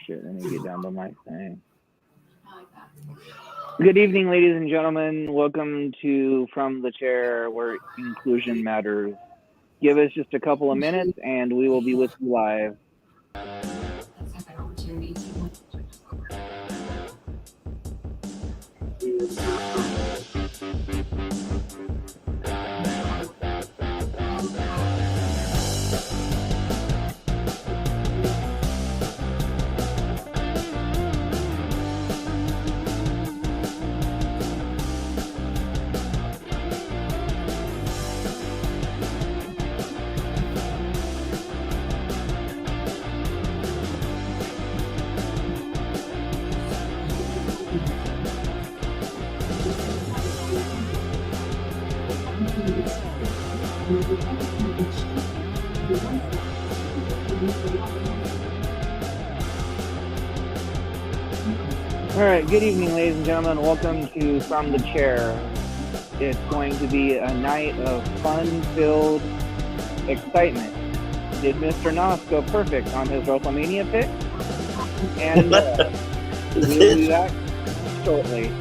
shit, let me get down to my thing. Good evening, ladies and gentlemen. Welcome to From the Chair, where inclusion matters. Give us just a couple of minutes, and we will be with you live. All right, good evening, ladies and gentlemen. Welcome to From the Chair. It's going to be a night of fun-filled excitement. Did Mr. Nos go perfect on his WrestleMania pick? And we'll be back shortly.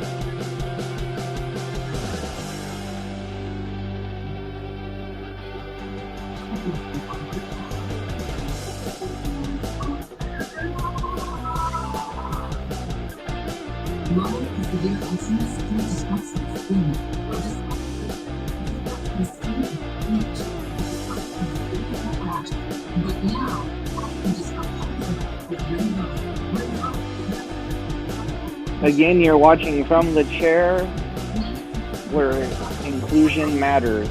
Again, you're watching From the Chair, where inclusion matters.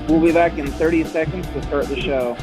We'll be back in 30 seconds to start the show.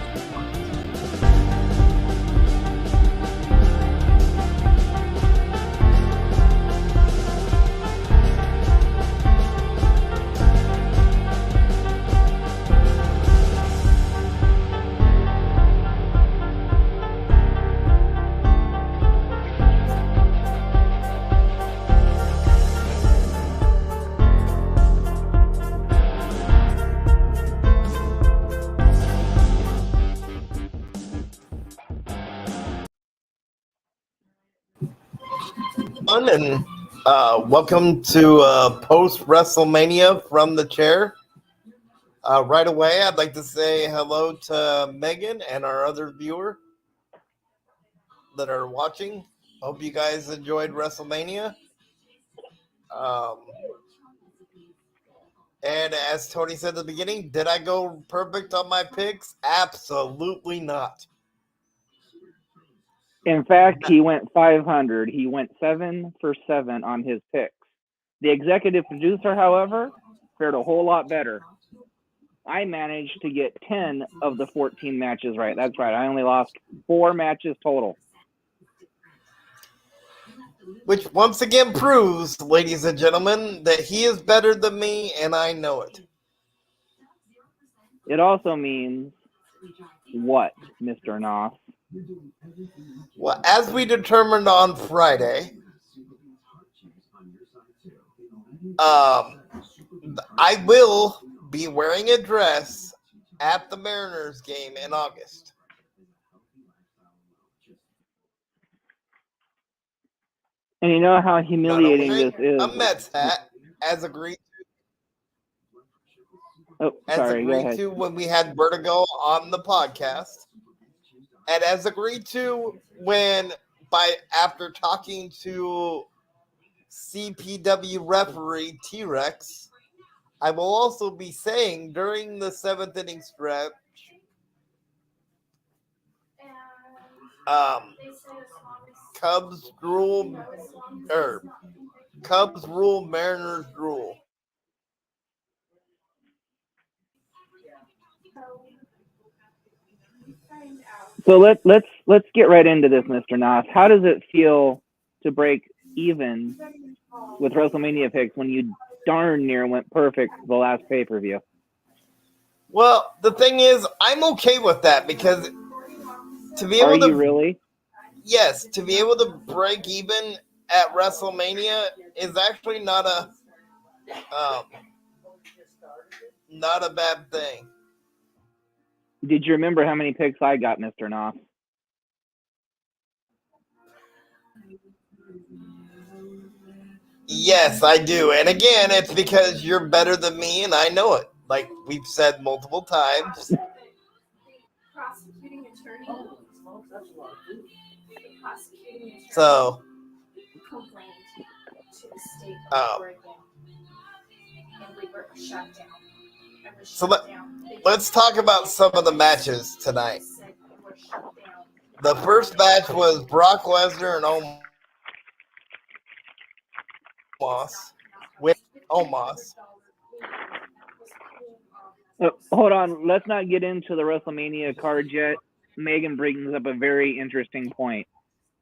And welcome to post WrestleMania From the Chair. Right away, I'd like to say hello to Megan and our other viewer that are watching. Hope you guys enjoyed WrestleMania. And as Tony said at the beginning, did I go perfect on my picks? Absolutely not. In fact, he went 500. He went 7 for 7 on his picks. The executive producer, however, fared a whole lot better. I managed to get 10 of the 14 matches right. That's right. I only lost 4 matches total. Which once again proves, ladies and gentlemen, that he is better than me, and I know it. It also means what, Mr. Nos? Well, as we determined on Friday, I will be wearing a dress at the Mariners game in August. And you know how humiliating this is. A Mets hat, as agreed to. Oh, sorry, go ahead. To when we had Vertigo on the podcast, and as agreed to when after talking to CPW referee T-Rex, I will also be saying during the 7th inning stretch, Cubs rule, Mariners rule. So let's get right into this, Mr. Nos. How does it feel to break even with WrestleMania picks when you darn near went perfect the last pay-per-view? Well, the thing is, I'm okay with that because to be Are able you to, really? yes, to be able to break even at WrestleMania is actually um, not a bad thing. Did you remember how many picks I got, Mr. Knopf? Yes, I do. And again, it's because you're better than me and I know it. Like we've said multiple times. So, um, so let's talk about some of the matches tonight. The first match was Brock Lesnar and with Omos. Hold on. Let's not get into the WrestleMania card yet. Megan brings up a very interesting point.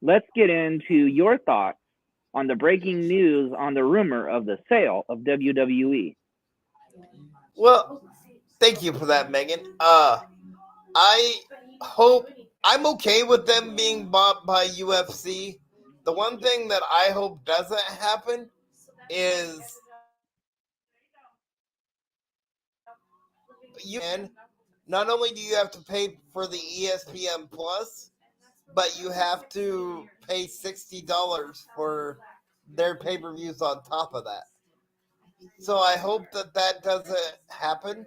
Let's get into your thoughts on the breaking news on the rumor of the sale of WWE. Well, thank you for that, Megan. I hope I'm okay with them being bought by UFC. The one thing that I hope doesn't happen is not only do you have to pay for the ESPN Plus, but you have to pay $60 for their pay per views on top of that. So I hope that that doesn't happen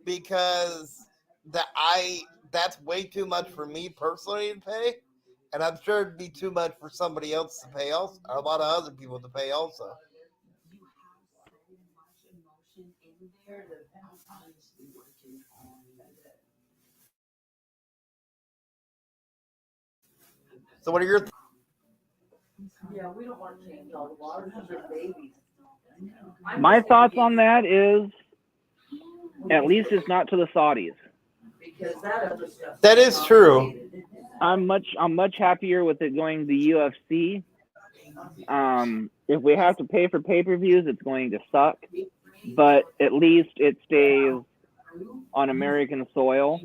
because that I that's way too much for me personally to pay, and I'm sure it'd be too much for somebody else to pay also, or a lot of other people to pay also. So what are your My thoughts on that is at least it's not to the Saudis. that is true. I'm much happier with it going to UFC. If we have to pay for pay-per-views, it's going to suck, but at least it stays on American soil.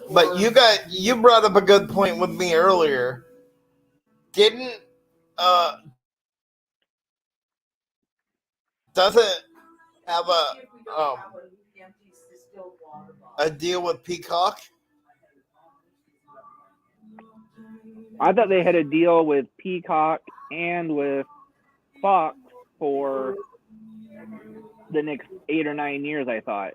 But you brought up a good point with me earlier. Didn't doesn't have a deal with Peacock? I thought they had a deal with Peacock and with Fox for the next 8 or 9 years, I thought.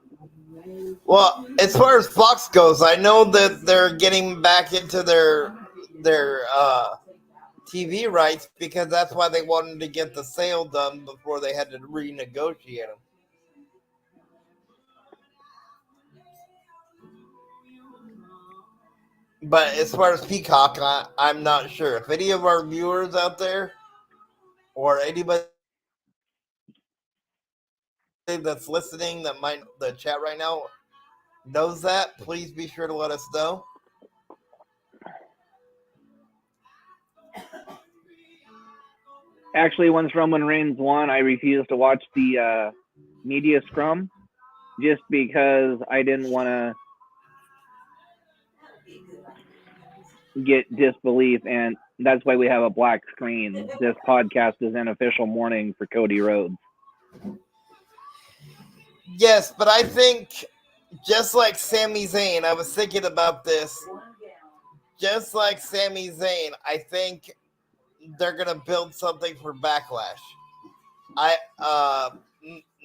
Well, as far as Fox goes, I know that they're getting back into their TV rights because that's why they wanted to get the sale done before they had to renegotiate them. But as far as Peacock, I'm not sure. If any of our viewers out there or anybody that's listening that might the chat right now knows that, please be sure to let us know. Actually, once Roman Reigns won, I refused to watch the media scrum just because I didn't want to get disbelief, and that's why we have a black screen. This podcast is an official mourning for Cody Rhodes. Yes, but I think just like Sami Zayn, I was thinking about this. Just like Sami Zayn, I think they're gonna build something for Backlash.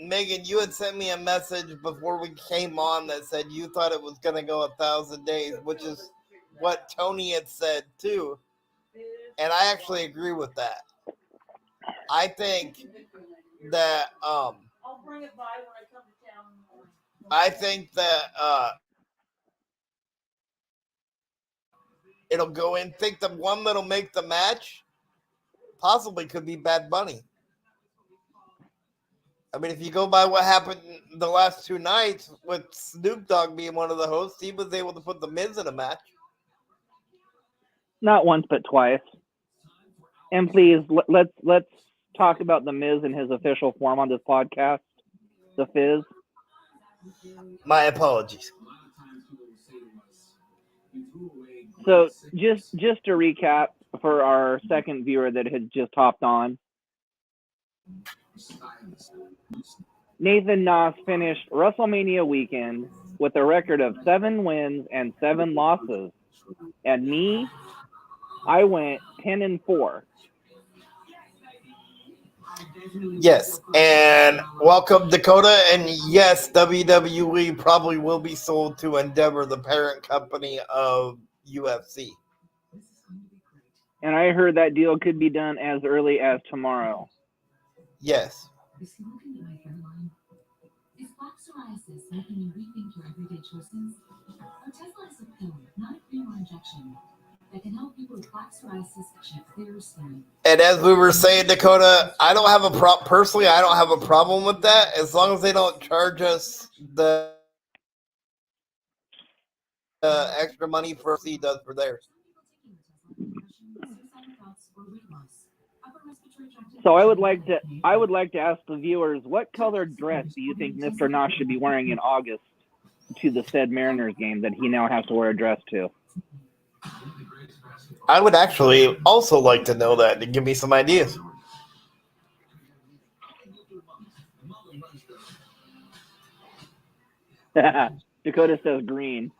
Megan, you had sent me a message before we came on that said you thought it was gonna go 1,000 days, which is what Tony had said too, and I actually agree with that. I think that I think that it'll go in. Think the one that'll make the match possibly could be Bad Bunny. I mean, if you go by what happened the last 2 nights with Snoop Dogg being one of the hosts, he was able to put the Miz in a match. Not once, but twice. And please let's talk about The Miz in his official form on this podcast, The Fizz. My apologies. So just to recap for our second viewer that had just hopped on, Nathan Noss finished WrestleMania weekend with a record of 7 wins and 7 losses. And me, I went 10-4. Yes, and welcome Dakota. And yes, WWE probably will be sold to Endeavor, the parent company of UFC. And I heard that deal could be done as early as tomorrow. Yes. Is plaque psoriasis making you rethink your everyday choices? Otezla is a pill, not a cream or injection, that can help people with plaque psoriasis achieve clearer skin. And as we were saying, Dakota, I don't have a personally, I don't have a problem with that as long as they don't charge us the extra money for C does for theirs. So I would like to ask the viewers, what colored dress do you think Mr. Noss should be wearing in August to the said Mariners game that he now has to wear a dress to? I would actually also like to know that to give me some ideas. Dakota says green.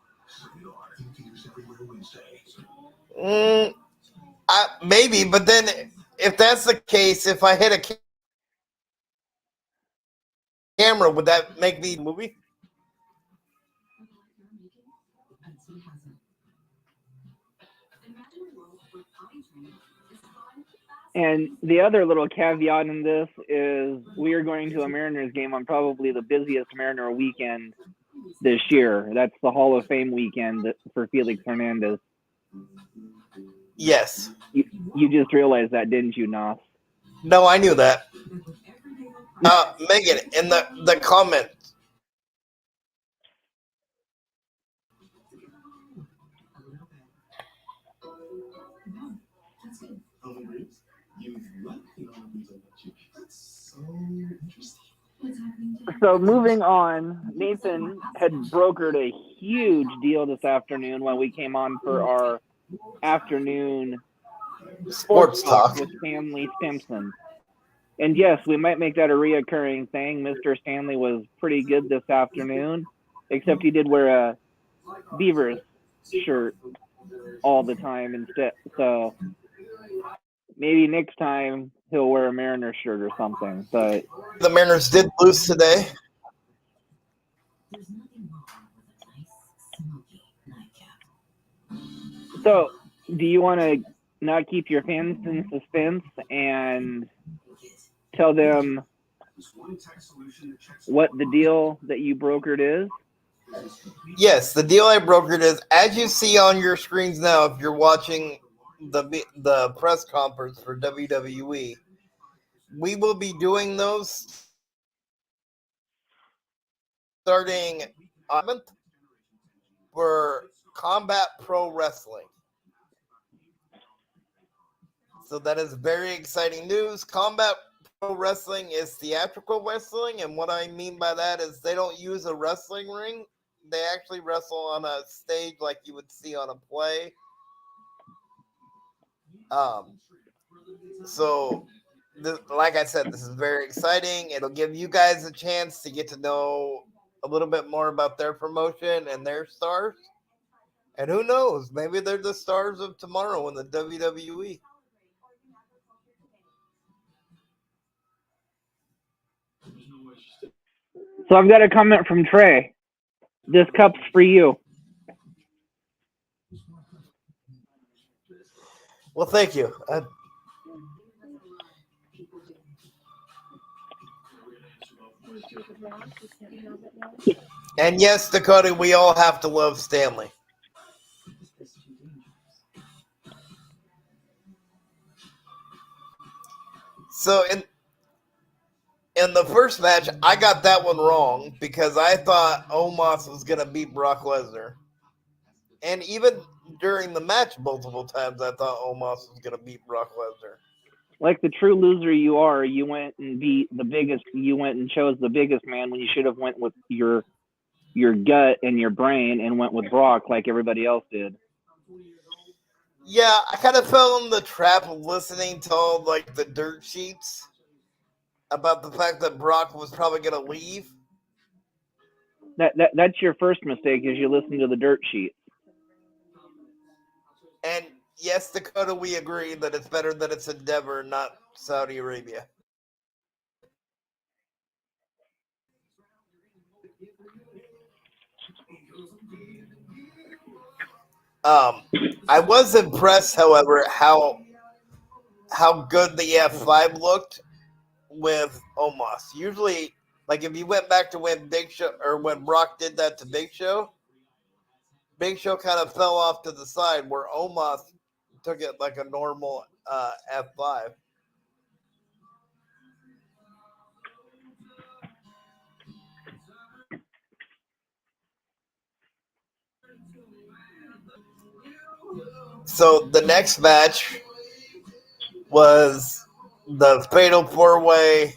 Maybe, but then if that's the case, if I hit a camera, would that make me movie? And the other little caveat in this is we are going to a Mariners game on probably the busiest Mariner weekend this year. That's the Hall of Fame weekend for Felix Hernandez. Yes. You just realized that, didn't you, Noss? No, I knew that. Megan, in the comments. So moving on, Nathan had brokered a huge deal this afternoon when we came on for our afternoon Sports talk with Stanley Stimson. And yes, we might make that a reoccurring thing. Mr. Stanley was pretty good this afternoon, except he did wear a Beavers shirt all the time instead. So maybe next time he'll wear a Mariners shirt or something. But the Mariners did lose today. So, do you want to not keep your fans in suspense and tell them what the deal that you brokered is? Yes, the deal I brokered is, as you see on your screens now, if you're watching the press conference for WWE, we will be doing those starting for Combat Pro Wrestling. So that is very exciting news. Combat Pro Wrestling is theatrical wrestling, and what I mean by that is they don't use a wrestling ring. They actually wrestle on a stage like you would see on a play. So, like I said, this is very exciting. It'll give you guys a chance to get to know a little bit more about their promotion and their stars. And who knows, maybe they're the stars of tomorrow in the WWE. So I've got a comment from Trey. This cup's for you. Well, thank you. And yes, Dakota, we all have to love Stanley. So in the first match, I got that one wrong because I thought Omos was going to beat Brock Lesnar. And even during the match multiple times, I thought Omos was going to beat Brock Lesnar. Like the true loser you are, you went and beat the biggest. You went and chose the biggest man when you should have went with your gut and your brain and went with Brock like everybody else did. Yeah, I kind of fell in the trap of listening to all like the dirt sheets about the fact that Brock was probably going to leave. That's your first mistake is you listen to the dirt sheet. And yes, Dakota, we agree that it's better that it's Endeavor, not Saudi Arabia. I was impressed, however, how good the F5 looked with Omos. Usually, like if you went back to when Big Show or when Brock did that to Big Show kind of fell off to the side where Omos took it like a normal F5. So the next match was the Fatal 4-Way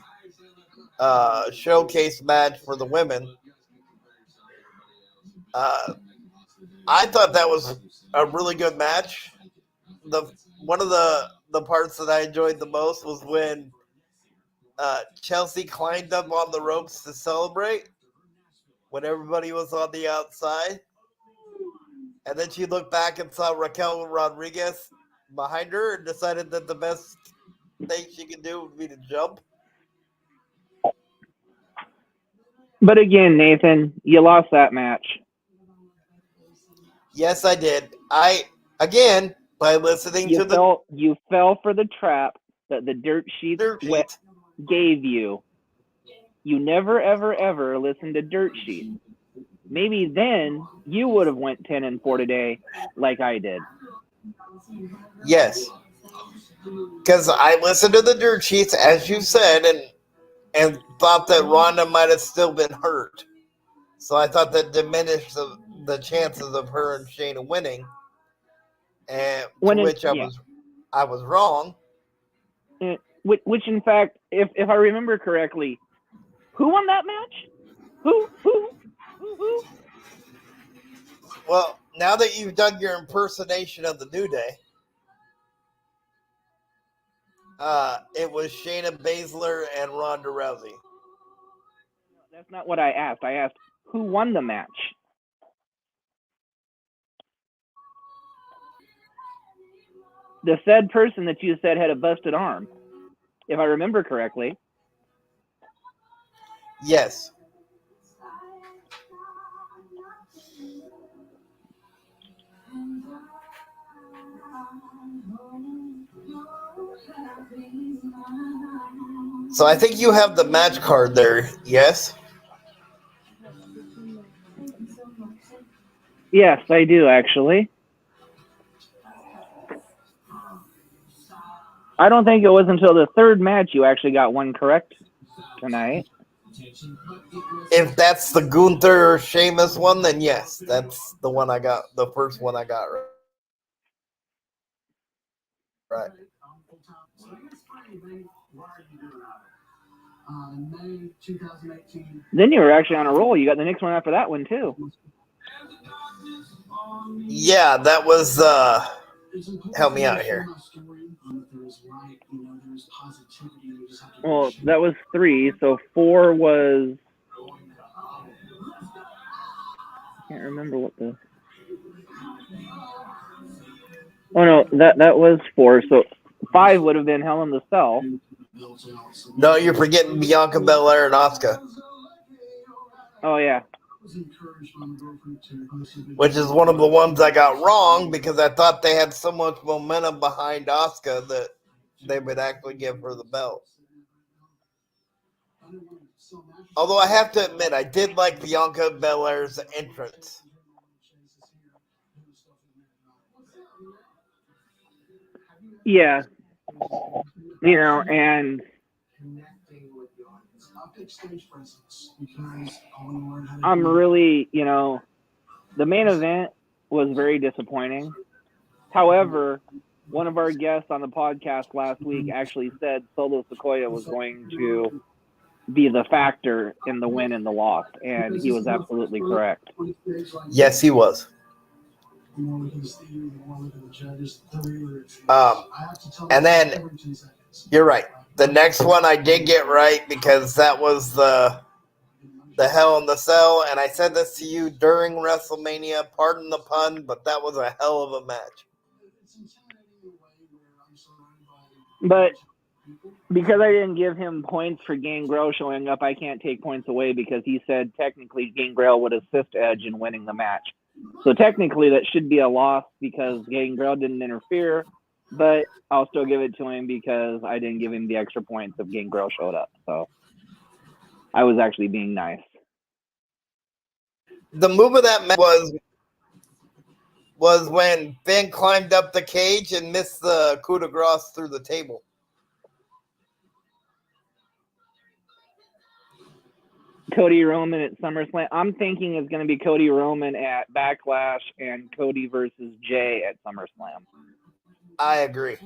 showcase match for the women. I thought that was a really good match. The one of the parts that I enjoyed the most was when Chelsea climbed up on the ropes to celebrate when everybody was on the outside, and then she looked back and saw Raquel Rodriguez behind her and decided that the best thing she could do would be to jump. But again, Nathan, you lost that match. Yes, I did. Again, by listening You to the fell for the trap that the dirt sheets dirt sheet. gave you. You never ever ever listened to dirt sheets. Maybe then you would have went 10-4 today, like I did. Yes, because I listened to the dirt sheets as you said, and thought that Ronda might have still been hurt. So I thought that diminished the chances of her and Shayna winning, and I was wrong. Which in fact, if I remember correctly, who won that match? Who? Well, now that you've done your impersonation of the New Day, it was Shayna Baszler and Ronda Rousey. That's not what I asked. I asked who won the match. The said person that you said had a busted arm, if I remember correctly. Yes. So I think you have the match card there, yes? Yes, I do actually. I don't think it was until the third match you actually got one correct tonight. If that's the Gunther Sheamus one, then yes, that's the one I got. The first one I got right. Then you were actually on a roll. You got the next one after that one too. Yeah, that was help me out here. Well, that was 3, so 4 was. I can't remember what the. Oh no, that was 4. So 5 would have been Hell in the Cell. No, you're forgetting Bianca Belair and Asuka. Oh yeah. Which is one of the ones I got wrong because I thought they had so much momentum behind Asuka that they would actually give her the belt. Although I have to admit, I did like Bianca Belair's entrance. Yeah. You know, and I'm really, the main event was very disappointing. However, one of our guests on the podcast last week actually said Solo Sequoia was going to be the factor in the win and the loss, and he was absolutely correct. Yes, he was. And then you're right. The next one I did get right because that was the Hell in the Cell, and I said this to you during WrestleMania. Pardon the pun, but that was a hell of a match. But because I didn't give him points for Gangrel showing up, I can't take points away because he said technically Gangrel would assist Edge in winning the match. So technically that should be a loss because Gangrel didn't interfere, but I'll still give it to him because I didn't give him the extra points if Gangrel showed up. So I was actually being nice. The move of that match was when Finn climbed up the cage and missed the coup de grace through the table. Cody Roman at SummerSlam. I'm thinking it's going to be Cody Roman at Backlash and Cody versus Jay at SummerSlam. I agree.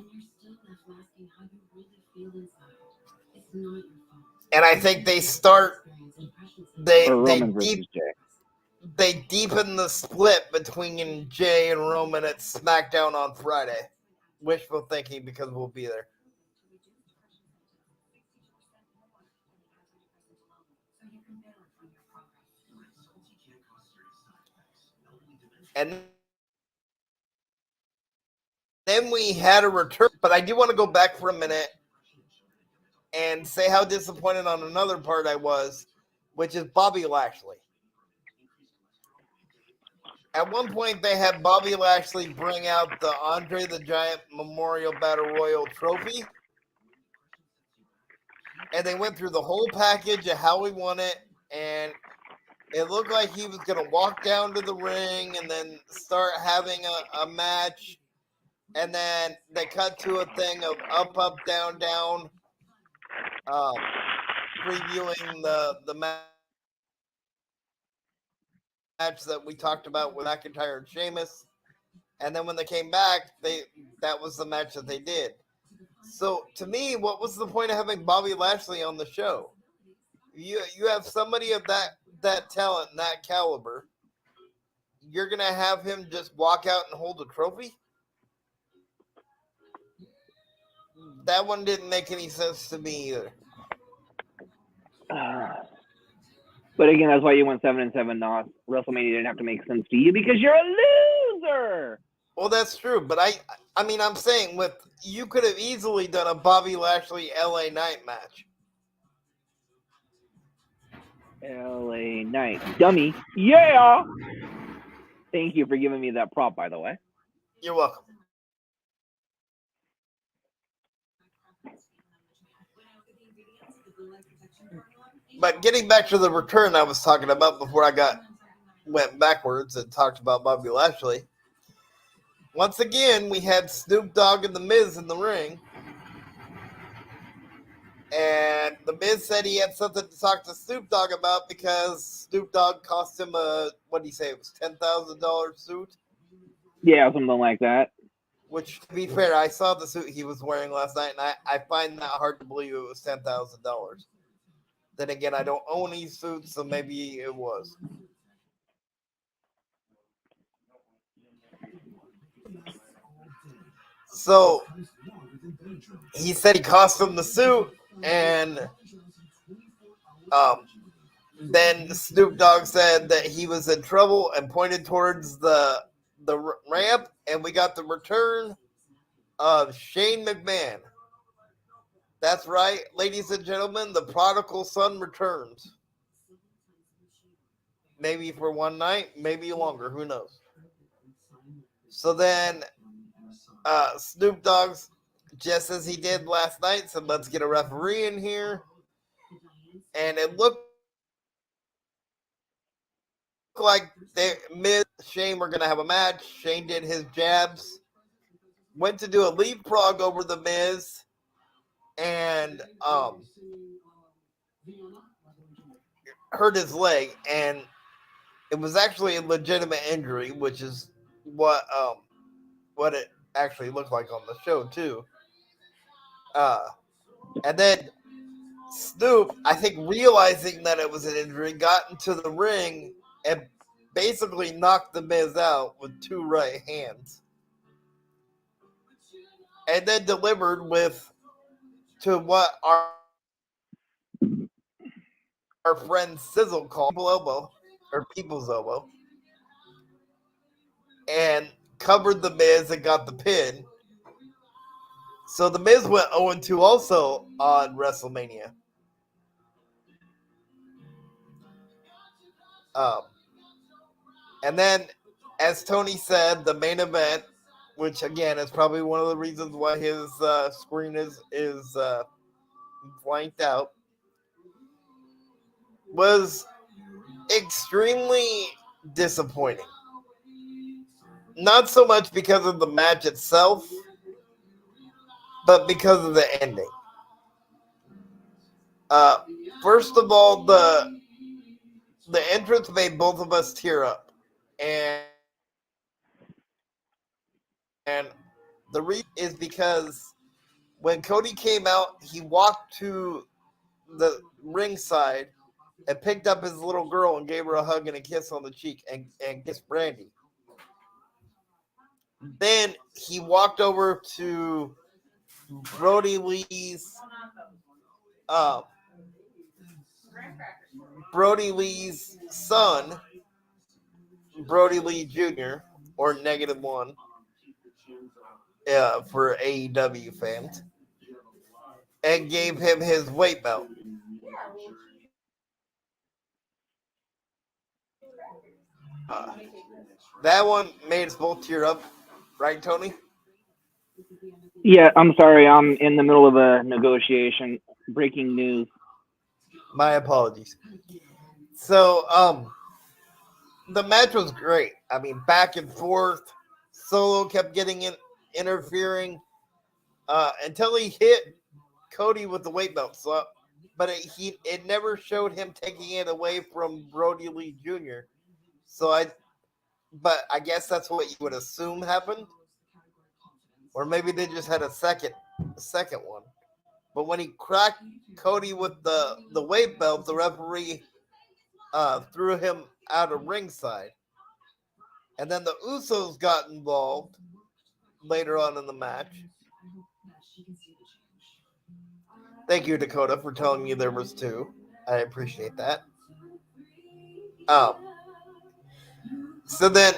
And I think they deepen the split between Jay and Roman at SmackDown on Friday. Wishful thinking because we'll be there. And then we had a return, but I do want to go back for a minute and say how disappointed on another part I was, which is Bobby Lashley. At one point, they had Bobby Lashley bring out the Andre the Giant Memorial Battle Royal trophy, and they went through the whole package of how he won it, and it looked like he was going to walk down to the ring and then start having a match, and then they cut to a thing of up, down, down, previewing the match that we talked about with McIntyre and Sheamus. And then when they came back, that was the match that they did. So to me, what was the point of having Bobby Lashley on the show? You have somebody of that talent and that caliber. You're gonna have him just walk out and hold a trophy? That one didn't make any sense to me either. But again, that's why you went 7-7. Not WrestleMania didn't have to make sense to you because you're a loser. Well, that's true, but I mean, I'm saying you could have easily done a Bobby Lashley LA Knight match. LA Knight, dummy, yeah. Thank you for giving me that prop, by the way. You're welcome. But getting back to the return I was talking about before I went backwards and talked about Bobby Lashley. Once again, we had Snoop Dogg and The Miz in the ring. And The Miz said he had something to talk to Snoop Dogg about because Snoop Dogg cost him what did he say? It was $10,000 suit? Yeah, something like that. Which, to be fair, I saw the suit he was wearing last night, and I find that hard to believe it was $10,000. Then again, I don't own these suits, so maybe it was. So he said he cost him the suit, and then Snoop Dogg said that he was in trouble and pointed towards the ramp, and we got the return of Shane McMahon. That's right, ladies and gentlemen, the prodigal son returns. Maybe for one night, maybe longer, who knows. So then Snoop Dogg, just as he did last night, said, let's get a referee in here. And it looked like Miz and Shane were going to have a match. Shane did his jabs, went to do a leapfrog over the Miz, and hurt his leg. And it was actually a legitimate injury, which is what actually looked like on the show too. Uh, and then Snoop, I think, realizing that it was an injury, got into the ring and basically knocked the Miz out with two right hands, and then delivered with to what our friend Sizzle called people's elbow, and covered the Miz and got the pin. So the Miz went 0-2 also on WrestleMania. Um, and then, as Tony said, the main event, which again is probably one of the reasons why his screen is blanked out, was extremely disappointing. Not so much because of the match itself, but because of the ending. Uh, First of all, the entrance made both of us tear up, and the reason is because when Cody came out, he walked to the ringside and picked up his little girl and gave her a hug and a kiss on the cheek and kissed Brandy. Then he walked over to Brody Lee's um, Brody Lee's son, Brody Lee Jr., or -1 for AEW fans, and gave him his weight belt. That one made us both tear up, right, Tony? Yeah, I'm sorry. I'm in the middle of a negotiation. Breaking news. My apologies. So, the match was great. I mean, back and forth. Solo kept getting interfering until he hit Cody with the weight belt. So, but it never showed him taking it away from Brody Lee Jr. So but I guess that's what you would assume happened, or maybe they just had a second one. But when he cracked Cody with the weight belt, the referee threw him out of ringside, and then the Usos got involved later on in the match. Thank you, Dakota, for telling me there was two. I appreciate that. Um, so then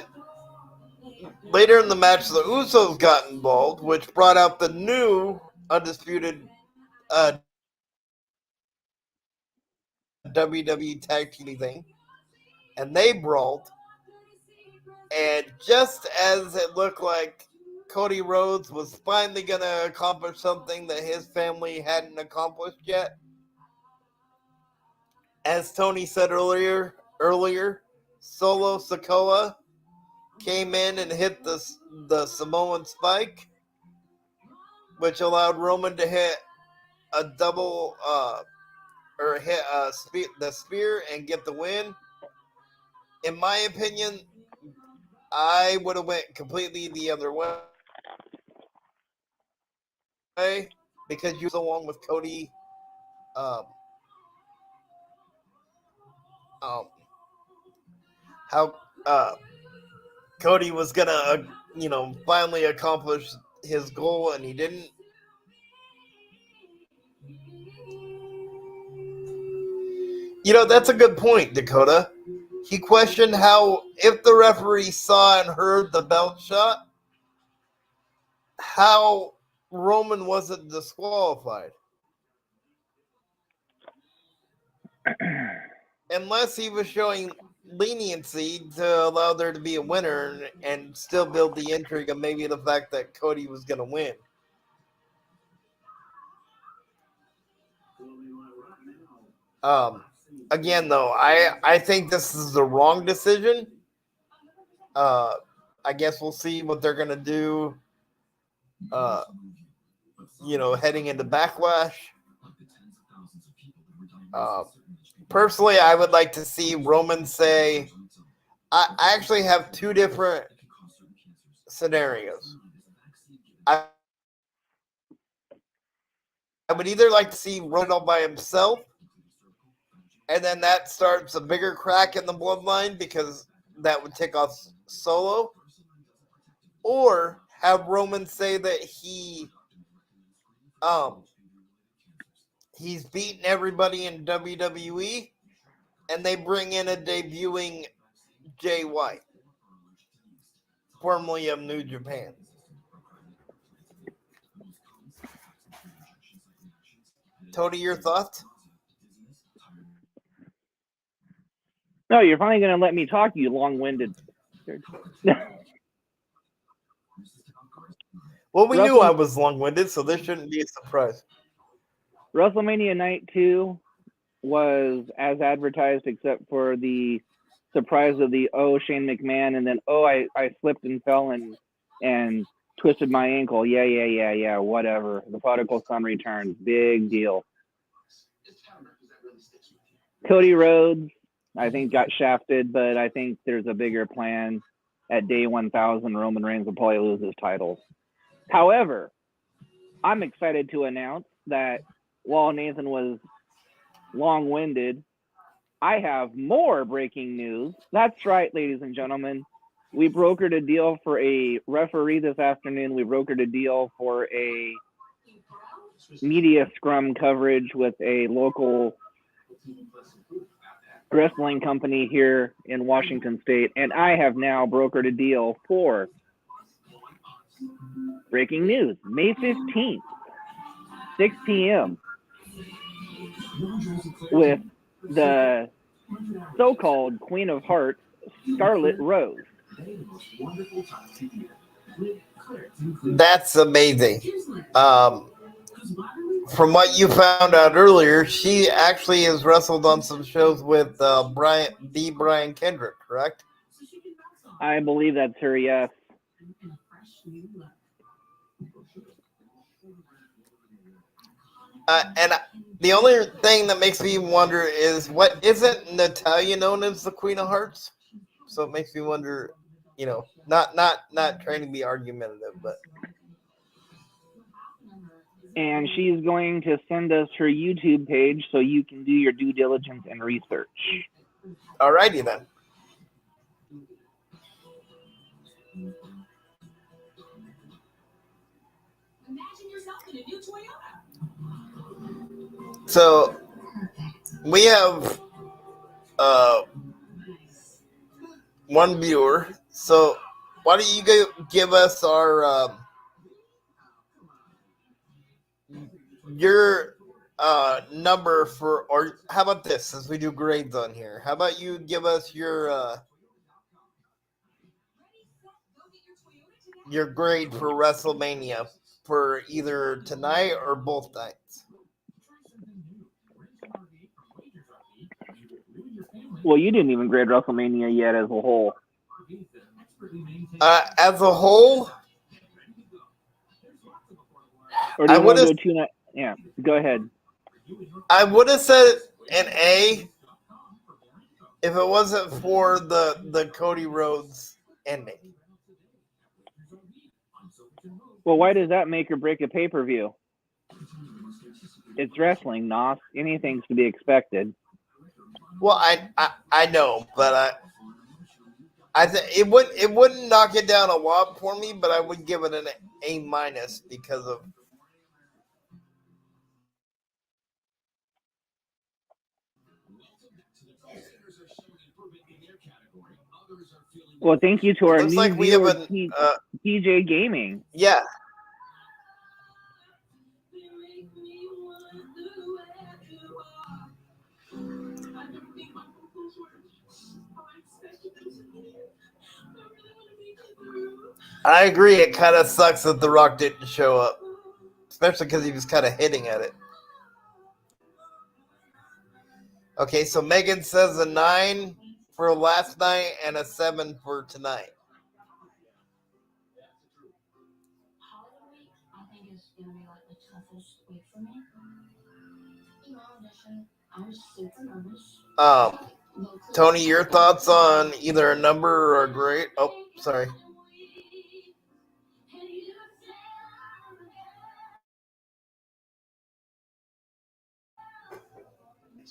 later in the match, the Usos got involved, which brought out the new undisputed WWE Tag Team thing, and they brawled. And just as it looked like Cody Rhodes was finally going to accomplish something that his family hadn't accomplished yet, as Tony said earlier, Solo Sikoa came in and hit the Samoan spike, which allowed Roman to hit a double or hit the spear and get the win. In my opinion, I would have went completely the other way because you along with Cody, um, um, how Cody was gonna finally accomplish his goal and he didn't. That's a good point, Dakota. He questioned how, if the referee saw and heard the belt shot, how Roman wasn't disqualified. Unless he was showing leniency to allow there to be a winner and still build the intrigue of maybe the fact that Cody was going to win. Um, Again, though, I think this is the wrong decision. Uh, I guess we'll see what they're going to do, uh, heading into Backlash. Uh, Personally, I would like to see Roman say, I actually have two different scenarios. I would either like to see Roman all by himself, and then that starts a bigger crack in the bloodline because that would take off Solo, or have Roman say that he's beaten everybody in WWE, and they bring in a debuting Jay White, formerly of New Japan. Tony, your thoughts? No, you're finally going to let me talk, you long-winded. Well, we knew I was long-winded, so this shouldn't be a surprise. WrestleMania Night 2 was as advertised, except for the surprise of the Shane McMahon, and then I slipped and fell and twisted my ankle. Yeah, whatever. The prodigal son returns. Big deal. Cody Rhodes, I think, got shafted, but I think there's a bigger plan. At day 1000, Roman Reigns will probably lose his titles. However, I'm excited to announce that while Nathan was long-winded, I have more breaking news. That's right, ladies and gentlemen. We brokered a deal for a referee this afternoon. We brokered a deal for a media scrum coverage with a local wrestling company here in Washington State. And I have now brokered a deal for breaking news, May 15th, 6 p.m. with the so-called Queen of Hearts, Scarlet Rose. That's amazing. From what you found out earlier, she actually has wrestled on some shows with Brian Kendrick, correct? I believe that's her, yes. And the only thing that makes me wonder is, what isn't Natalya known as the Queen of Hearts? So it makes me wonder, not trying to be argumentative, but. And she's going to send us her YouTube page so you can do your due diligence and research. Alrighty then. Imagine yourself in a new Toyota. So we have one viewer. So why don't you give us our your number for, or how about this, since we do grades on here, how about you give us your grade for WrestleMania for either tonight or both nights? Well, you didn't even grade WrestleMania yet as a whole. As a whole, or do you want to go 2 nights? Yeah, go ahead. I would have said an A if it wasn't for the Cody Rhodes ending. Well, why does that make or break a pay-per-view? It's wrestling, Nos. Anything's to be expected. Well, I know, but I think it wouldn't knock it down a lot for me, but I would give it an A- because of. Well, thank you to our new viewer, TJ Gaming. Yeah. I agree. It kind of sucks that The Rock didn't show up, especially because he was kind of hitting at it. Okay, so Megan says a 9 for last night and a 7 for tonight. Tony, your thoughts on either a number or a grade? Oh, sorry.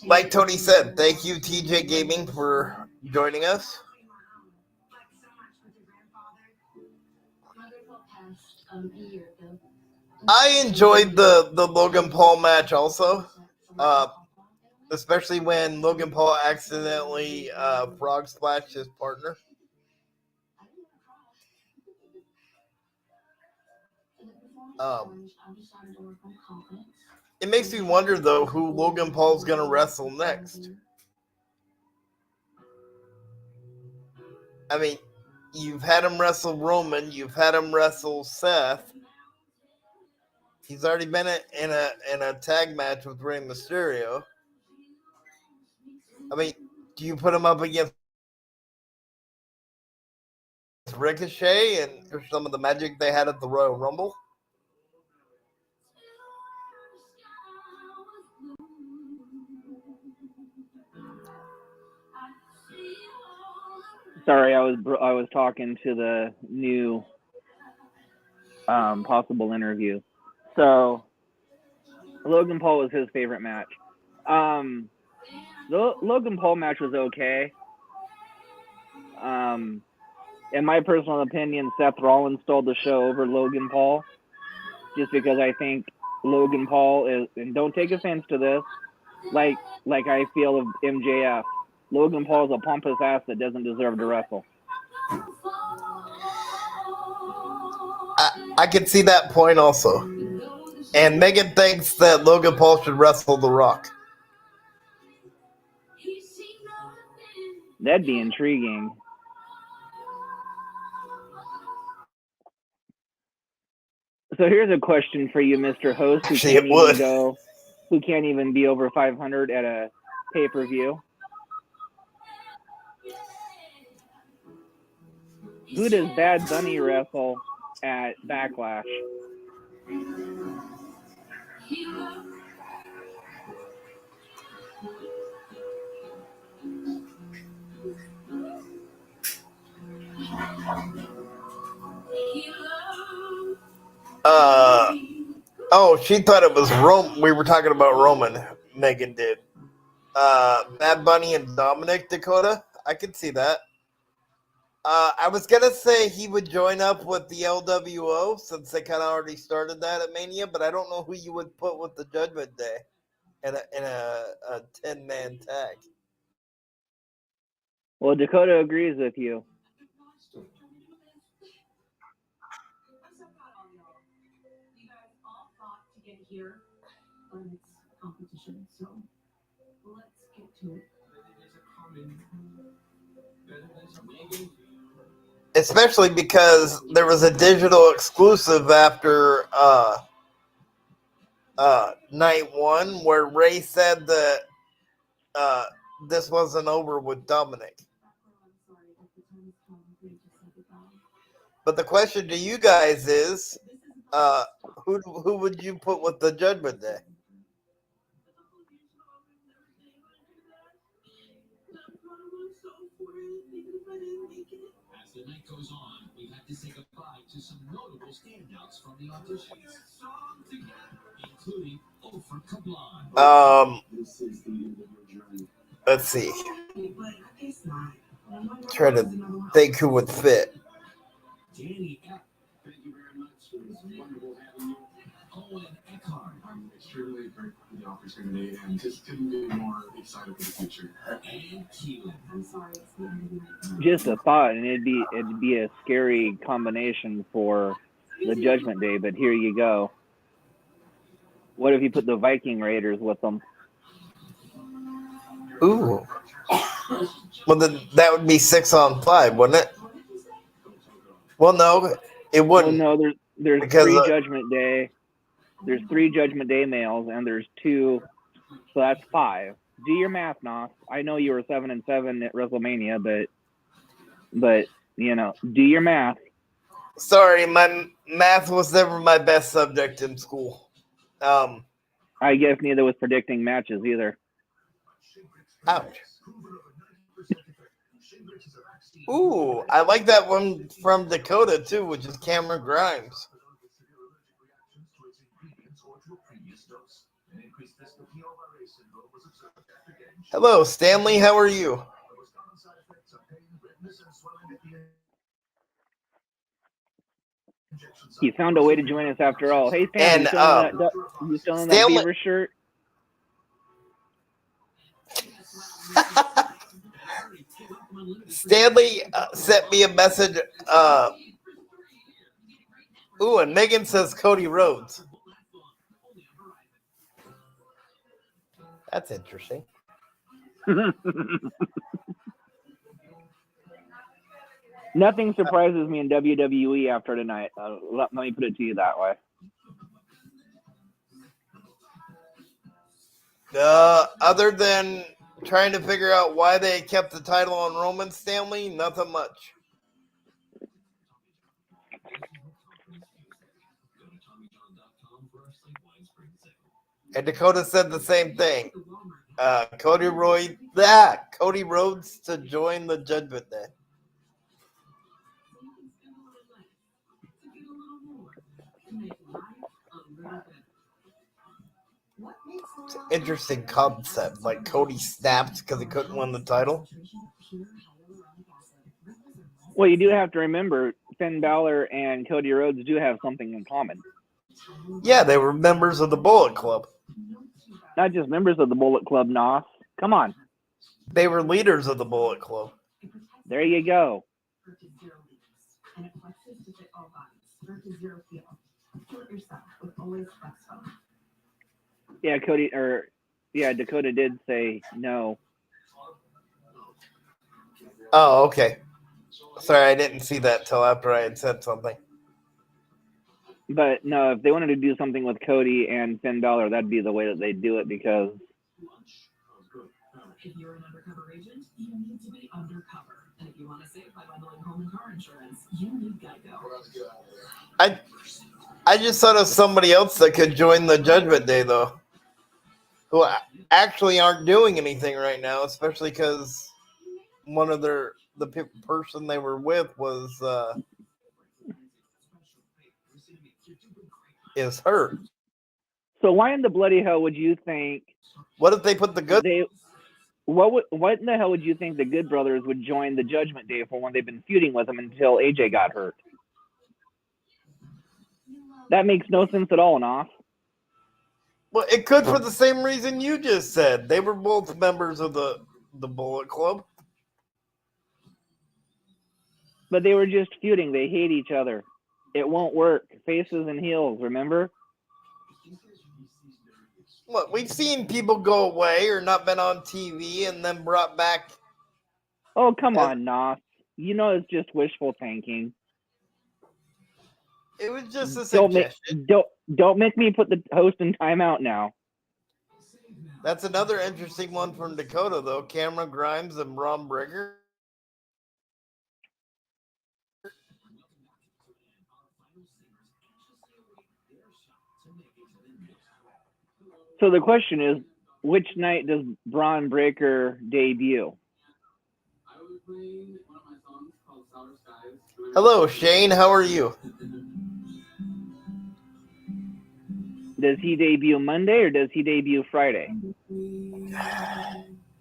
like Tony said, thank you, TJ Gaming, for joining us. I enjoyed the Logan Paul match also, especially when Logan Paul accidentally frog splashed his partner. It makes me wonder, though, who Logan Paul's going to wrestle next. I mean, you've had him wrestle Roman, you've had him wrestle Seth. He's already been in a tag match with Rey Mysterio. I mean, do you put him up against Ricochet and some of the magic they had at the Royal Rumble? Sorry, I was talking to the new possible interview. So Logan Paul was his favorite match. The Logan Paul match was okay. In my personal opinion, Seth Rollins stole the show over Logan Paul, just because I think Logan Paul is, and don't take offense to this, like I feel of MJF. Logan Paul is a pompous ass that doesn't deserve to wrestle. I can see that point also. And Megan thinks that Logan Paul should wrestle The Rock. That'd be intriguing. So here's a question for you, Mr. Host, who can't even be over 500 at a pay-per-view. Who does Bad Bunny wrestle at Backlash? She thought it was Roman. We were talking about Roman. Megan did. Bad Bunny and Dominic Dakota. I could see that. I was gonna say he would join up with the LWO since they kind of already started that at Mania, but I don't know who you would put with the Judgment Day in a 10-man tag. Well, Dakota agrees with you. Here, but it's competition, so let's get to it. Especially because there was a digital exclusive after night one where Ray said that this wasn't over with Dominic. But the question to you guys is, who would you put with the Judgment Day? As the night goes on, we've had to say goodbye to some notable standouts from the auditions, including Ofer Kablan. Let's see. Try to think who would fit. Danny, thank you very much. It was wonderful having you. Owen Eckhart. I'm extremely grateful for the opportunity and just couldn't be more excited for the future. And Keelan. I'm sorry. Just a thought, and it'd be a scary combination for the Judgment Day, but here you go. What if you put the Viking Raiders with them? Ooh. Well, then that would be 6-on-5, wouldn't it? Well, no, it wouldn't. Well, no, there's because, three Judgment Day. There's 3 Judgment Day males, and there's 2, so that's 5. Do your math, Nos. I know you were 7-7 at WrestleMania, but you know, do your math. Sorry, my math was never my best subject in school. I guess neither was predicting matches either. Ouch. Ooh, I like that one from Dakota too, which is Cameron Grimes. Hello, Stanley. How are you? He found a way to join us after all. Hey Sam, And you still in that Stanley, beaver shirt? Stanley sent me a message. And Megan says Cody Rhodes. That's interesting. Nothing surprises me in WWE after tonight. Let me put it to you that way. Other than trying to figure out why they kept the title on Roman, Stanley, nothing much. And Dakota said the same thing. Cody Rhodes to join the Judgment Day. It's an interesting concept. Like Cody snapped because he couldn't win the title. Well, you do have to remember Finn Balor and Cody Rhodes do have something in common. Yeah, they were members of the Bullet Club. Not just members of the Bullet Club, Nos. Come on. They were leaders of the Bullet Club. There you go. Yeah, Dakota did say no. Oh, okay. Sorry, I didn't see that till after I had said something. But no, if they wanted to do something with Cody and Finn Balor, that'd be the way that they'd do it because. If you're an undercover agent, you need to be undercover. And if you want to save by bundling home and car insurance, you need Geico. I just thought of somebody else that could join the Judgment Day, though, who actually aren't doing anything right now, especially because one of the person they were with was is hurt. So why in the bloody hell would you think? What if they put the good? What in the hell would you think the Good Brothers would join the Judgment Day for when they've been feuding with them until AJ got hurt? That makes no sense at all, Nos. Well, it could for the same reason you just said. They were both members of the Bullet Club. But they were just feuding. They hate each other. It won't work. Faces and heels, remember? Look, we've seen people go away or not been on TV and then brought back. Oh, come on, Nos. You know it's just wishful thinking. It was just a suggestion. Don't make me put the host in timeout now. That's another interesting one from Dakota, though. Cameron Grimes and Braun Breaker. So the question is, which night does Braun Breaker debut? Hello, Shane. How are you? Does he debut Monday or does he debut Friday?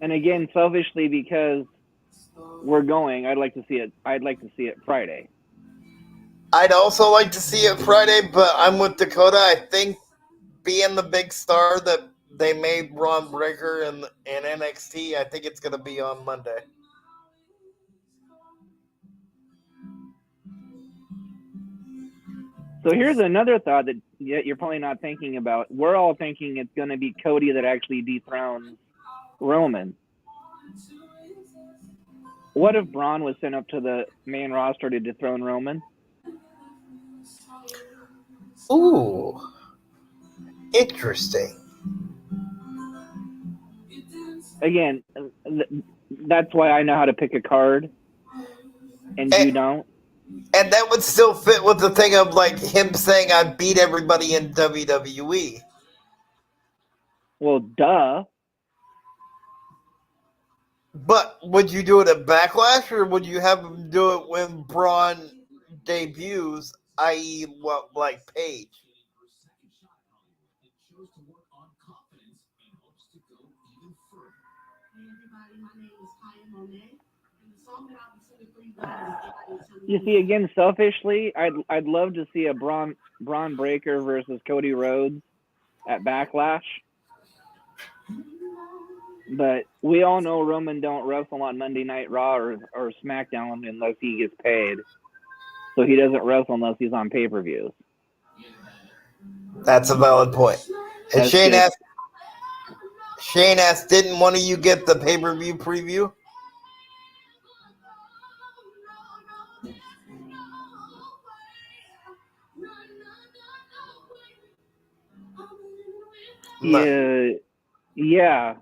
And again, selfishly, because we're going, I'd like to see it Friday. I'd also like to see it Friday, but I'm with Dakota. I think being the big star that they made Braun Breaker in NXT, I think it's going to be on Monday. So here's another thought that you're probably not thinking about. We're all thinking it's going to be Cody that actually dethrones Roman. What if Braun was sent up to the main roster to dethrone Roman? Ooh. Interesting. Again, that's why I know how to pick a card, and you don't. And that would still fit with the thing of like him saying I beat everybody in WWE. Well, duh. But would you do it at Backlash, or would you have him do it when Braun debuts, i.e., like Paige? You see, again, selfishly, I'd love to see a Braun Breaker versus Cody Rhodes at Backlash. But we all know Roman don't wrestle on Monday Night Raw or SmackDown unless he gets paid. So he doesn't wrestle unless he's on pay-per-views. That's a valid point. And Shane asked, didn't one of you get the pay-per-view preview? Yeah.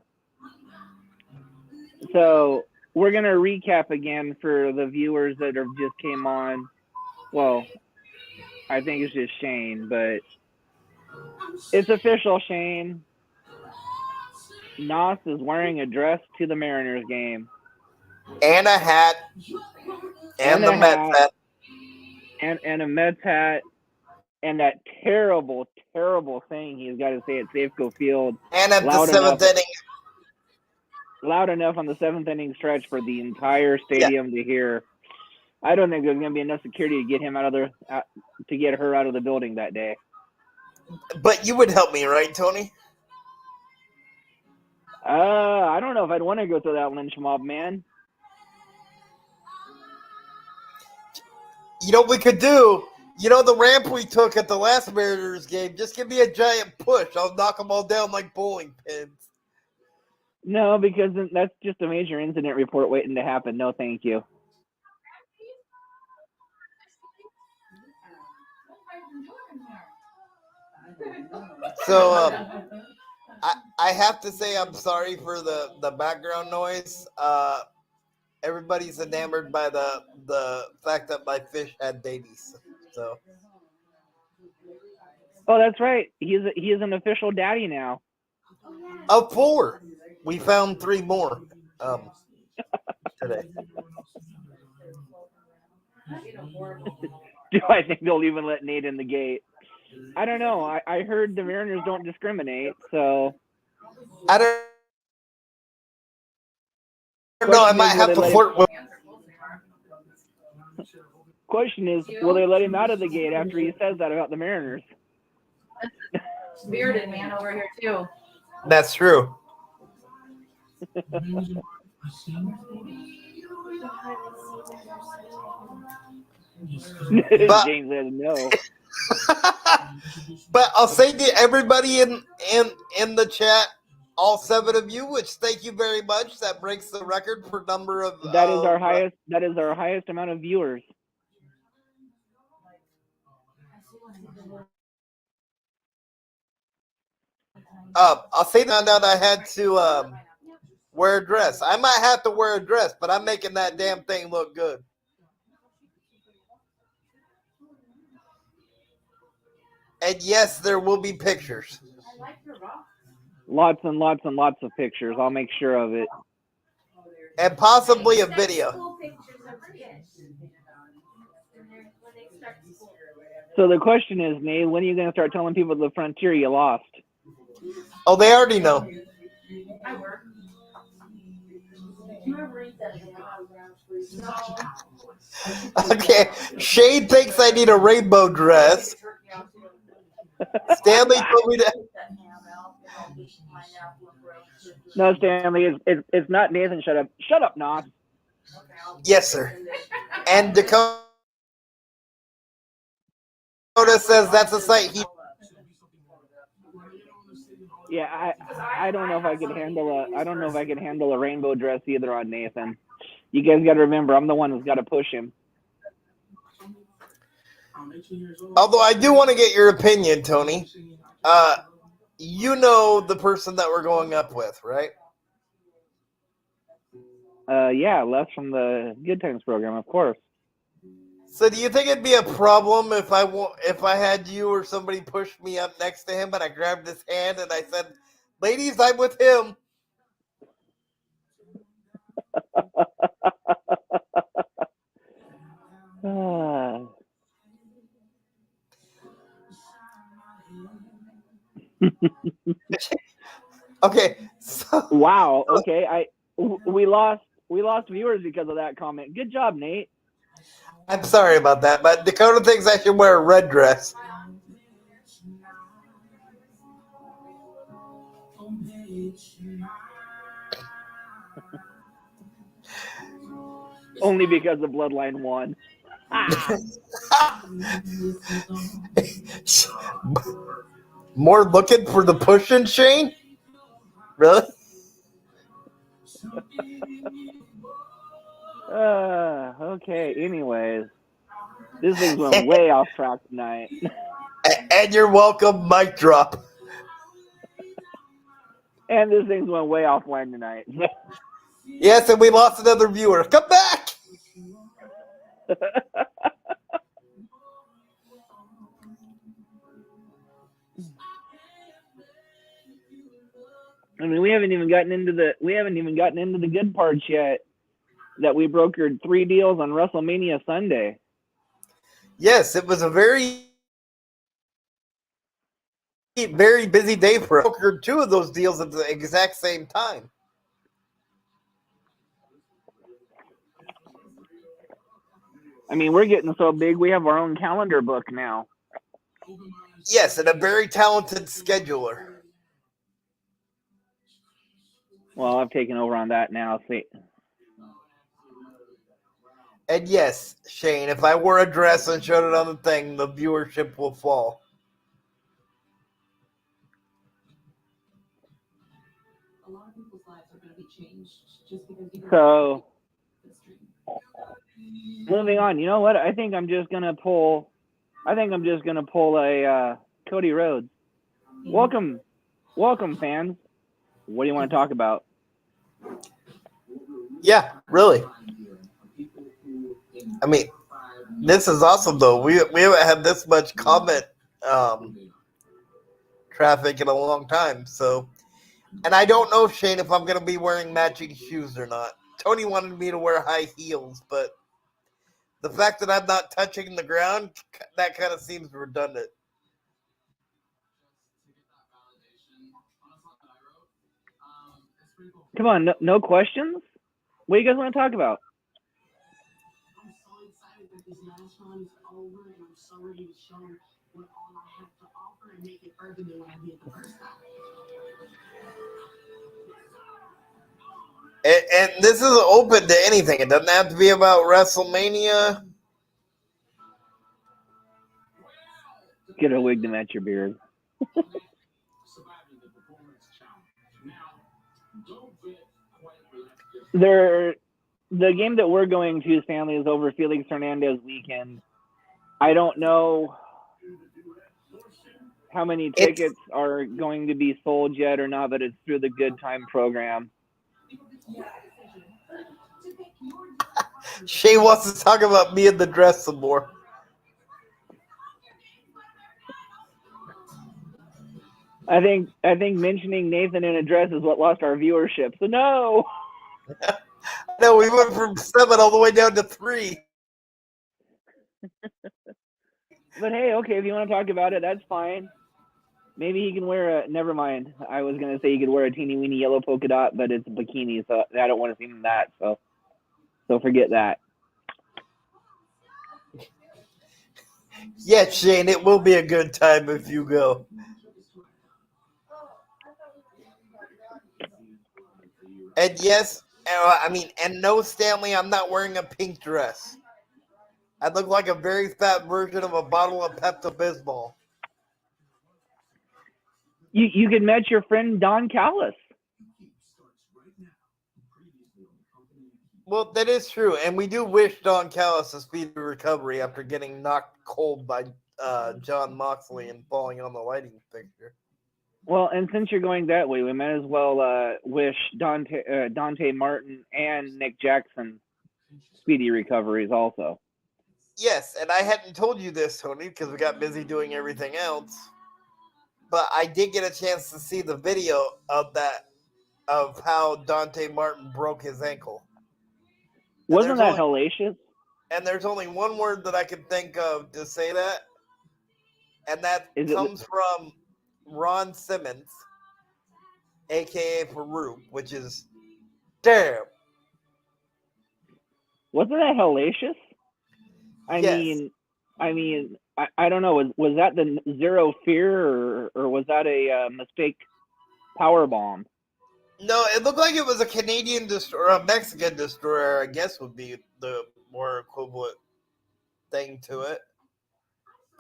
So we're going to recap again for the viewers that have just came on. Well, I think it's just Shane, but it's official, Shane. Nas is wearing a dress to the Mariners game. And a hat. And the Mets hat. And a Mets hat. And that terrible, terrible thing he's got to say at Safeco Field. And at the seventh inning. Loud enough on the seventh inning stretch for the entire stadium to hear. I don't think there's going to be enough security to get him out of there, to get her out of the building that day. But you would help me, right, Tony? I don't know if I'd want to go through that lynch mob, man. You know what we could do? You know the ramp we took at the last Mariners game? Just give me a giant push. I'll knock them all down like bowling pins. No, because that's just a major incident report waiting to happen. No, thank you. So I have to say I'm sorry for the background noise. Everybody's enamored by the fact that my fish had babies. So. Oh, that's right. He is an official daddy now. Of 4. We found 3 more today. Do I think they'll even let Nate in the gate? I don't know. I heard the Mariners don't discriminate, so. I don't know. I might have to flirt with. Question is, will they let him out of the gate after he says that about the Mariners? Bearded man over here too. That's true. But, James says no. But I'll say to everybody in the chat, all 7 of you, which thank you very much. That breaks the record for number of. That is our highest. That is our highest amount of viewers. I'll say that I had to wear a dress. I might have to wear a dress, but I'm making that damn thing look good. And yes, there will be pictures. Lots and lots and lots of pictures. I'll make sure of it. And possibly a video. So the question is, Nate, when are you going to start telling people at the Frontier you lost? Oh, they already know. Okay, Shade thinks I need a rainbow dress. Stanley told me to. No, Stanley, it's not Nathan. Shut up. Shut up, Nos. Yes, sir. And Dakota says that's a site he. Yeah, I don't know if I can handle a rainbow dress either on Nathan. You guys got to remember, I'm the one who's got to push him. Although I do want to get your opinion, Tony. You know the person that we're going up with, right? Yeah, Les from the Good Times program, of course. So do you think it'd be a problem if I had you or somebody push me up next to him and I grabbed his hand and I said, "Ladies, I'm with him." Okay. So, wow. Okay. We lost viewers because of that comment. Good job, Nate. I'm sorry about that, but Dakota thinks I should wear a red dress. Only because the Bloodline won. Ah! More looking for the pushing, Shane? Really? Okay. Anyways, this thing's went way off track tonight. And you're welcome, mic drop. And this thing's went way offline tonight. Yes, and we lost another viewer. Come back! I mean, we haven't even gotten into the good parts yet. That we brokered 3 deals on WrestleMania Sunday. Yes, it was a very busy day for us. We brokered 2 of those deals at the exact same time. I mean, we're getting so big, we have our own calendar book now. Yes, and a very talented scheduler. Well, I've taken over on that now. See. And yes, Shane, if I wore a dress and showed it on the thing, the viewership will fall. A lot of people's lives are going to be changed just because you So, moving on. You know what? I think I'm just gonna pull a Cody Rhodes. Welcome, fans. What do you want to talk about? Yeah, really. I mean, this is awesome though. We haven't had this much comment traffic in a long time. So, and I don't know, Shane, if I'm going to be wearing matching shoes or not. Tony wanted me to wear high heels, but the fact that I'm not touching the ground, that kind of seems redundant. Come on, no questions. What do you guys want to talk about? I'm so excited that this last run is over and I'm so ready to show what all I have to offer and make it further than what I did the first time. And this is open to anything. It doesn't have to be about WrestleMania. Get a wig to match your beard. The game that we're going to, Stanley, is over Felix Hernandez weekend. I don't know how many tickets are going to be sold yet or not, but it's through the Good Time program. Shay wants to talk about me in the dress some more. I think mentioning Nathan in a dress is what lost our viewership. So no. No, we went from 7 all the way down to 3. But hey, okay, if you want to talk about it, that's fine. Maybe he can wear a. Never mind. I was gonna say he could wear a teeny weeny yellow polka dot, but it's a bikini, so I don't want to see him in that. So forget that. Yeah, Shane, it will be a good time if you go. And yes, and no, Stanley, I'm not wearing a pink dress. I look like a very fat version of a bottle of Pepto-Bismol. You could match your friend Don Callis. Well, that is true, and we do wish Don Callis a speedy recovery after getting knocked cold by John Moxley and falling on the lighting fixture. Well, and since you're going that way, we might as well wish Dante Martin and Nick Jackson speedy recoveries also. Yes, and I hadn't told you this, Tony, because we got busy doing everything else. But I did get a chance to see the video of how Dante Martin broke his ankle. Wasn't that hellacious? And there's only one word that I can think of to say that, and that comes from Ron Simmons, a.k.a. Farouk, which is damn. Wasn't that hellacious? I Yes. mean, I don't know. Was that the Zero Fear or was that a mistake power bomb? No, it looked like it was a Canadian destroyer, a Mexican destroyer, I guess would be the more equivalent thing to it.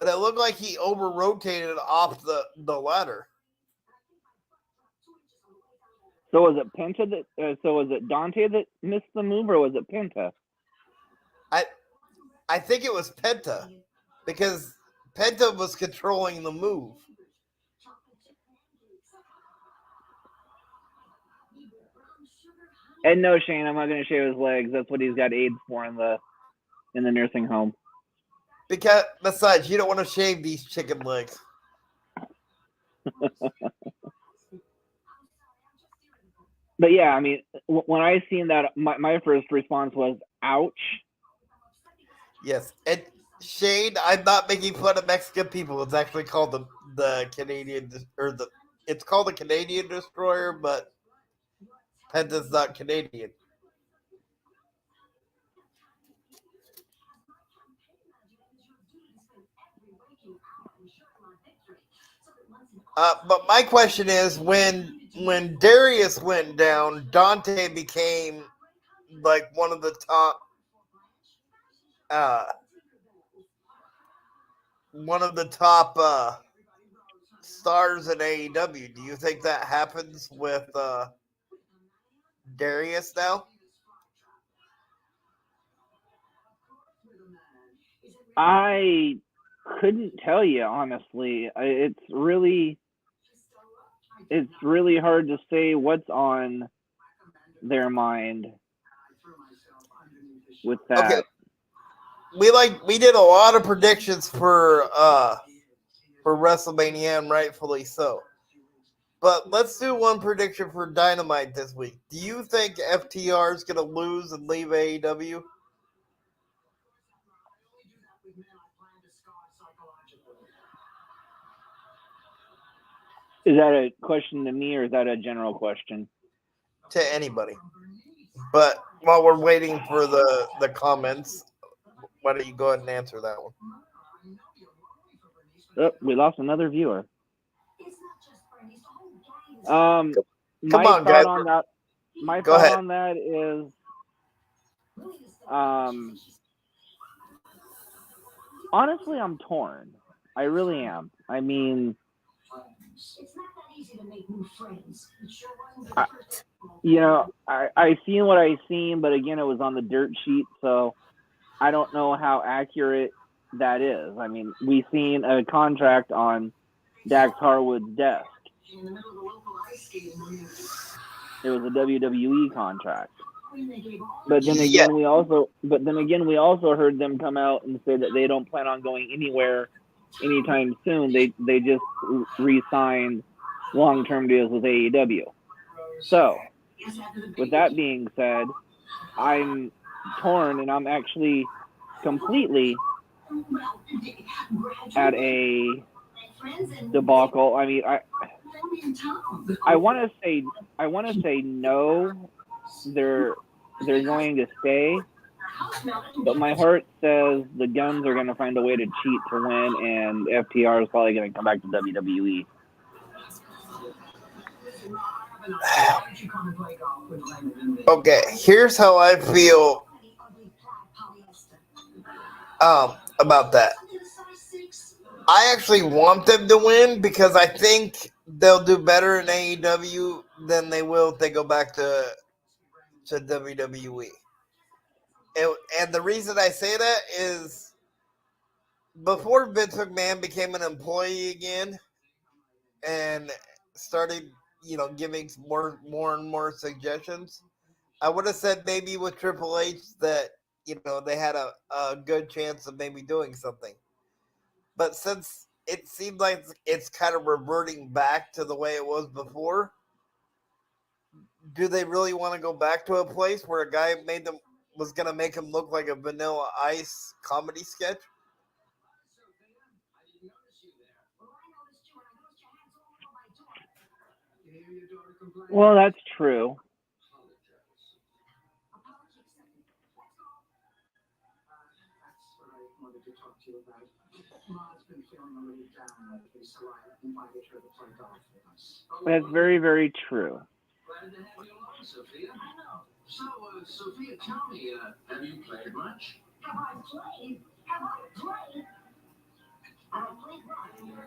But it looked like he over rotated off the ladder. So was it Penta that? So was it Dante that missed the move, or was it Penta? I I think it was Penta because Penta was controlling the move. And no, Shane, I'm not going to shave his legs. That's what he's got AIDS for in the nursing home. Because besides, you don't want to shave these chicken legs. But yeah, I mean, when I seen that, my first response was, "Ouch." Yes, and Shane, I'm not making fun of Mexican people. It's actually called the Canadian or the it's called the Canadian destroyer, but Penta's not Canadian. But my question is, when Darius went down, Dante became like uh, one of the top stars in AEW. Do you think that happens with Darius now? I couldn't tell you honestly. It's really hard to say what's on their mind with Okay, that. we did a lot of predictions for WrestleMania, and rightfully so. But let's do one prediction for Dynamite this week. Do you think FTR is going to lose and leave AEW? Is that a question to me, or is that a general question? To anybody. But while we're waiting for the comments, why don't you go ahead and answer that one? Oh, we lost another viewer. Come My on, thought guys. on that. My Go thought ahead. on that is, honestly, I'm torn. I really am. I mean, I seen what I seen, but again, it was on the dirt sheet, so I don't know how accurate that is. I mean, we seen a contract on Dax Harwood's desk. It was a WWE contract. But then again, we also heard them come out and say that they don't plan on going anywhere anytime soon. They just re-signed long-term deals with AEW. So, with that being said, I'm torn, and I'm actually completely at a debacle. I mean, I want to say no. They're going to stay, but my heart says the Guns are going to find a way to cheat to win, and FTR is probably going to come back to WWE. Okay, here's how I feel about that. I actually want them to win because I think they'll do better in AEW than they will if they go back to WWE. And the reason I say that is before Vince McMahon became an employee again and started, giving more and more suggestions, I would have said maybe with Triple H that, they had a good chance of maybe doing something. But since it seemed like it's kind of reverting back to the way it was before, do they really want to go back to a place where a guy was going to make him look like a Vanilla Ice comedy sketch? Well, that's true. That's very, very true. Glad to have you along, Sophia. So, Sophia, tell me, have you played much? Have I played? Have I played? Have I played what?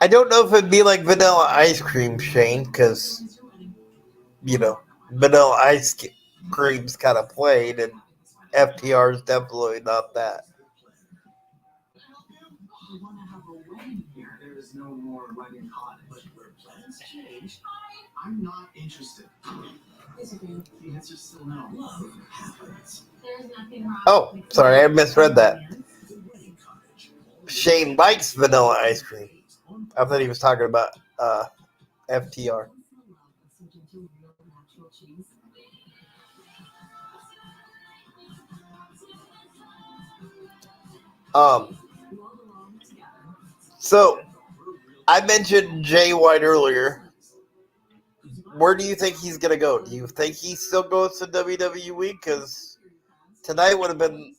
I don't know if it'd be like vanilla ice cream, Shane, because, vanilla ice cream's kind of played, and FTR is definitely not that. We want to have a wedding here. There is no more wedding cottage. Where plans change, I'm not interested. Disagree. The answer's still no. Love happens. There's nothing wrong. Oh, sorry, I misread that. The wedding cottage. Shane likes vanilla ice cream. I thought he was talking about FTR. So I mentioned Jay White earlier. Where do you think he's gonna go? Do you think he still goes to WWE? Because tonight would have been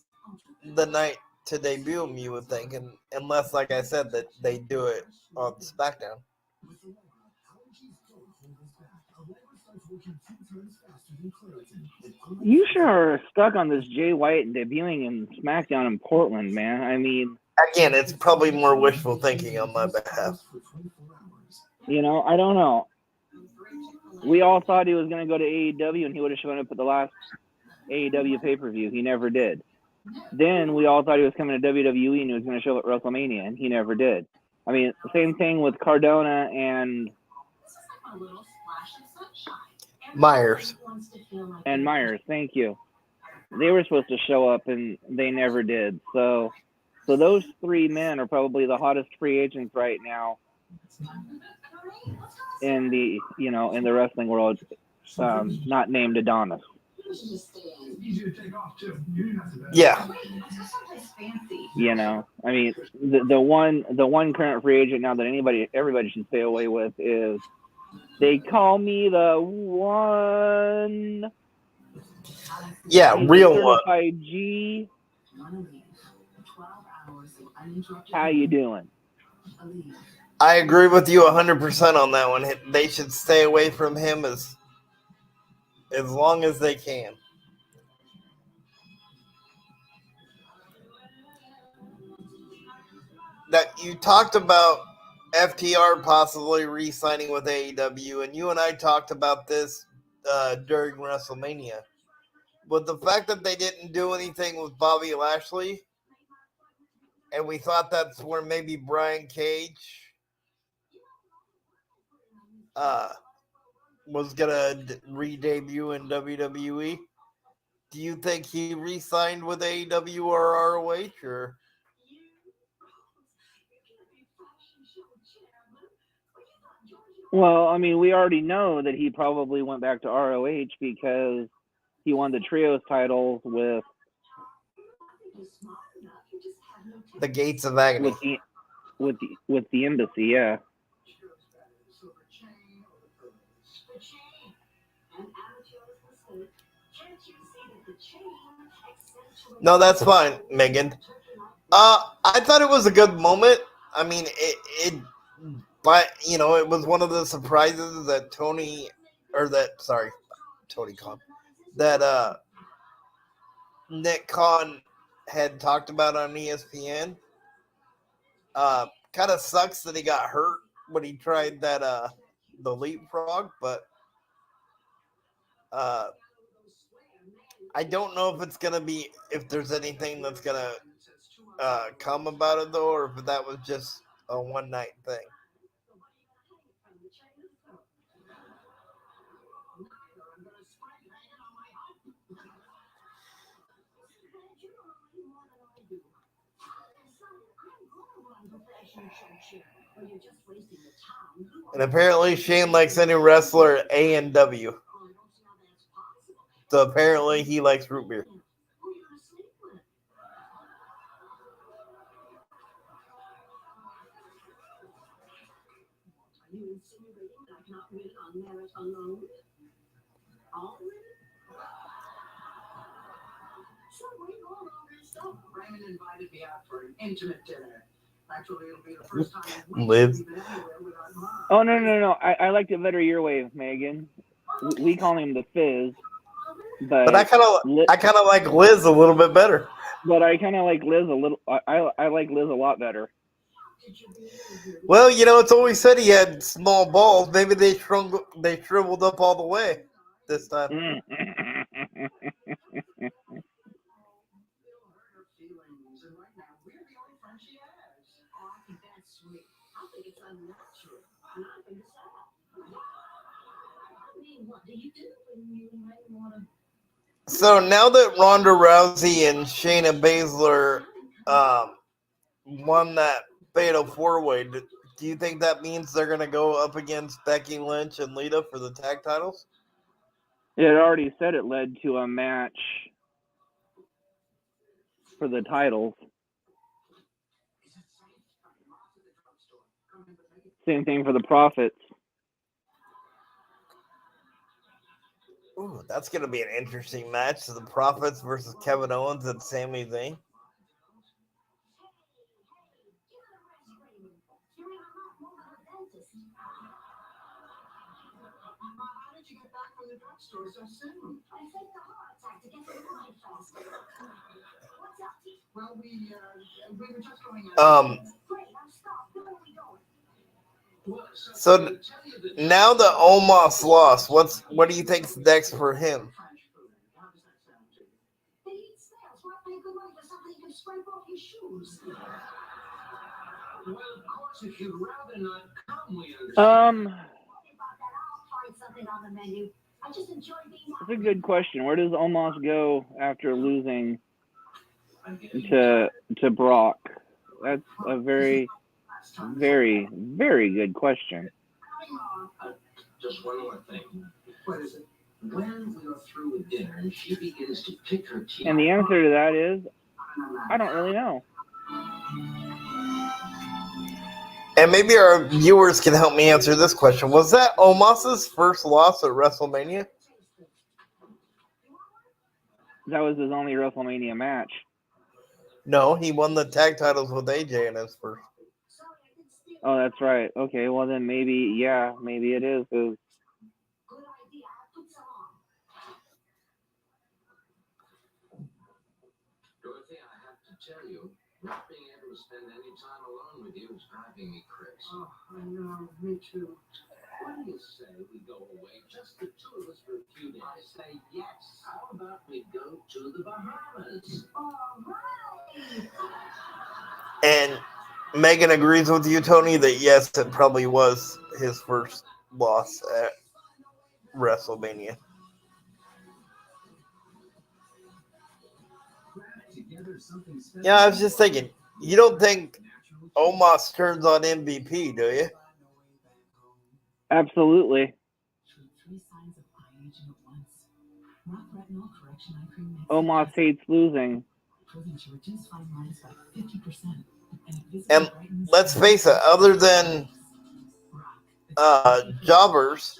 the night to debut him, you would think, and unless, like I said, that they do it on SmackDown. You sure are stuck on this Jay White debuting in SmackDown in Portland, man. I mean, again, it's probably more wishful thinking on my behalf. I don't know. We all thought he was going to go to AEW and he would have shown up at the last AEW pay-per-view. He never did. Then we all thought he was coming to WWE and he was going to show up at WrestleMania, and he never did. I mean, same thing with Cardona and Myers. And Myers, thank you. They were supposed to show up and they never did. So those three men are probably the hottest free agents right now in the in the wrestling world, not named Adonis. Yeah. I mean, the one current free agent now that everybody should stay away with is, they call me the one. Yeah, real one. Certified G. How you doing? I agree with you 100% on that one. They should stay away from him as long as they can. That you talked about FTR possibly re-signing with AEW, and you and I talked about this during WrestleMania. But the fact that they didn't do anything with Bobby Lashley, and we thought that's where maybe Brian Cage was gonna re-debut in WWE. Do you think he re-signed with AEW or ROH, or? Well, I mean, we already know that he probably went back to ROH because he won the trios titles with The Gates of Agony. With the embassy, yeah. No, that's fine, Megan. I thought it was a good moment. I mean, it was one of the surprises that Tony Khan, that Nick Khan had talked about on ESPN. Kind of sucks that he got hurt when he tried that the leapfrog, but I don't know if there's anything that's gonna come about it though, or if that was just a one night thing. And apparently Shane likes any wrestler A&W. So apparently he likes root beer. Raymond invited me out for an intimate dinner. Actually, it'll be the first time Liz. we've been anywhere without Mom. Oh, no. I liked it better your way, Megan. We call him the Fizz. But I kind of like Liz a little bit better. But I kind of like Liz a little. I like Liz a lot better. Well, it's always said he had small balls. Maybe they shriveled up all the way this time. So now that Ronda Rousey and Shayna Baszler won that fatal four-way, do you think that means they're going to go up against Becky Lynch and Lita for the tag titles? It already said it led to a match for the titles. Same thing for the Profits. Ooh, that's going to be an interesting match. The Profits versus Kevin Owens and Sami Zayn. How did you get back from the drugstore so soon? I faked a heart attack to get to the line faster. What's up? Well, we were just going out. Great, I'm stopped. Where are we going? So now that Omos lost, what do you think's next for him? They eat snails. Why pay good money for something you can scrape off your shoes? Well, of course, if you'd rather not come, we understand. Something on the menu. I just enjoy being That's a good question. Where does Omos go after losing to Brock? That's a very, very, very good question. Just one more thing. What is it? When we are through with dinner and she begins to pick her teeth. And the answer to that is, I don't really know. And maybe our viewers can help me answer this question. Was that Omos's first loss at WrestleMania? That was his only WrestleMania match. No, he won the tag titles with AJ in his first. Oh, that's right. Okay, well then maybe it is. Dorothy, I have to tell you, not being able to spend any time alone with you is driving me crazy. Oh, I know. Me too. What do you say we go away, just the two of us for a few days? I say yes. How about we go to the Bahamas? All right. And Megan agrees with you, Tony, that yes, it probably was his first loss at WrestleMania. Yeah, I was just thinking, you don't think Omos turns on MVP, do you? Absolutely. Omos hates losing. And let's face it, other than jobbers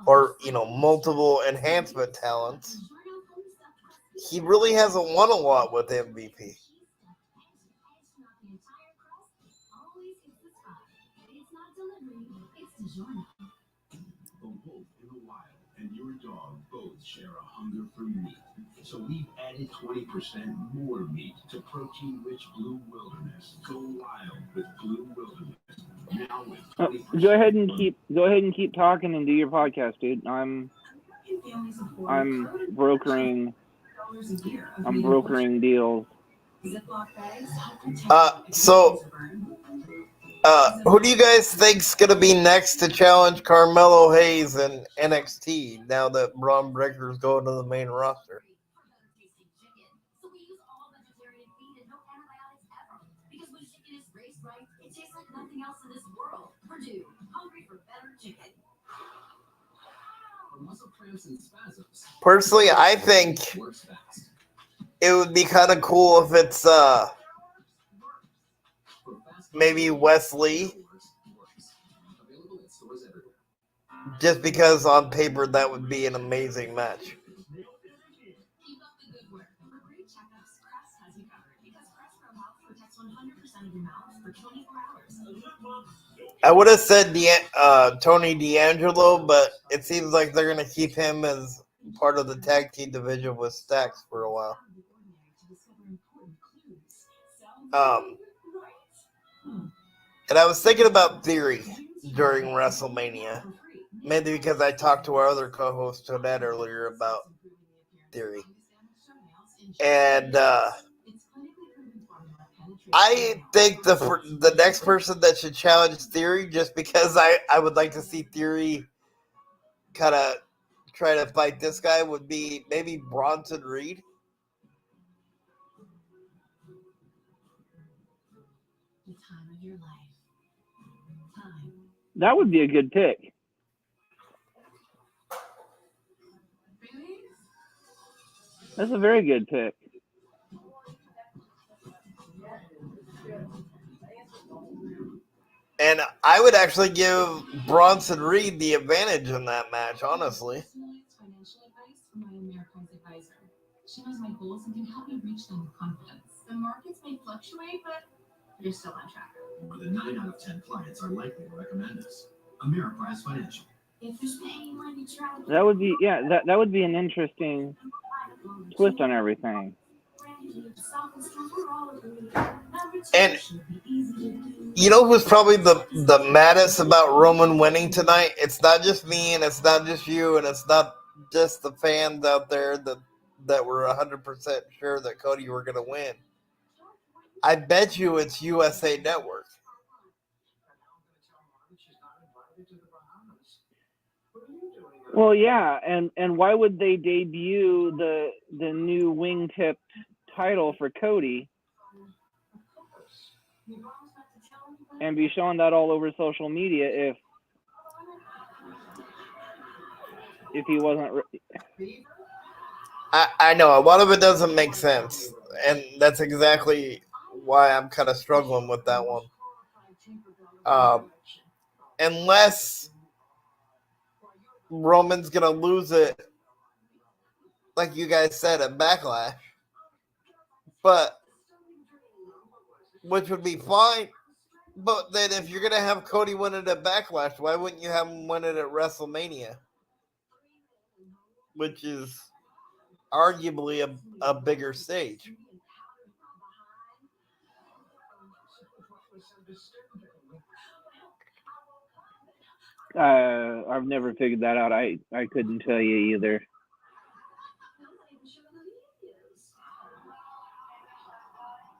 or multiple enhancement talents, he really hasn't won a lot with MVP. A wolf in the wild and your dog both share a hunger for meat. So we've added 20% more meat to protein-rich Blue Wilderness. Go wild with Blue Wilderness. Now with 20% Go ahead and keep talking and do your podcast, dude. I'm brokering deals. Who do you guys think's gonna be next to challenge Carmelo Hayes in NXT now that Braun Breaker's going to the main roster? Personally, I think it would be kind of cool if it's maybe Wesley, just because on paper that would be an amazing match. I would have said Tony D'Angelo, but it seems like they're going to keep him as part of the tag team division with Stax for a while. And I was thinking about Theory during WrestleMania, mainly because I talked to our other co-host Tonette earlier about Theory. And I think the next person that should challenge Theory, just because I would like to see Theory kind of try to fight this guy, would be maybe Bronson Reed. That would be a good pick. That's a very good pick. And I would actually give Bronson Reed the advantage in that match, honestly. She knows my goals and can help me reach them with confidence. The markets may fluctuate, but you're still on track. More than 9 out of 10 clients are likely to recommend us. Ameriprise Financial. If there's pain, let me try. That would be that would be an interesting twist on everything. And you know who's probably the maddest about Roman winning tonight? It's not just me, and it's not just you, and it's not just the fans out there that were 100% sure that Cody were going to win. I bet you it's USA Network. Well, yeah, and why would they debut the new wingtip title for Cody and be showing that all over social media if he wasn't? I know a lot of it doesn't make sense, and that's exactly why I'm kind of struggling with that one. Unless Roman's gonna lose it, like you guys said, at Backlash, but which would be fine. But then if you're gonna have Cody win it at Backlash, why wouldn't you have him win it at WrestleMania, which is arguably a bigger stage? I've never figured that out. I couldn't tell you either.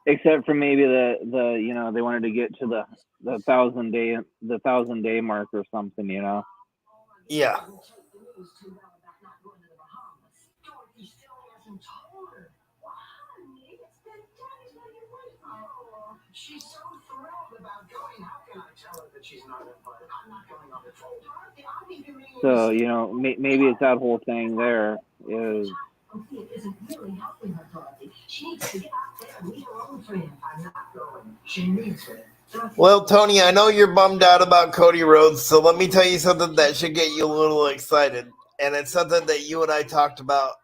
Except for maybe the you know, they wanted to get to the 1,000 day mark or something, you know. Yeah. She's so thrilled about going. How can I tell her that she's not invited? I'm not going on the tour. So, you know, maybe it's that whole thing there is. It isn't really helping her, Dorothy. She needs to get out there and meet her own friend. I'm not going. She needs it. Well, Tony, I know you're bummed out about Cody Rhodes, so let me tell you something that should get you a little excited. And it's something that you and I talked about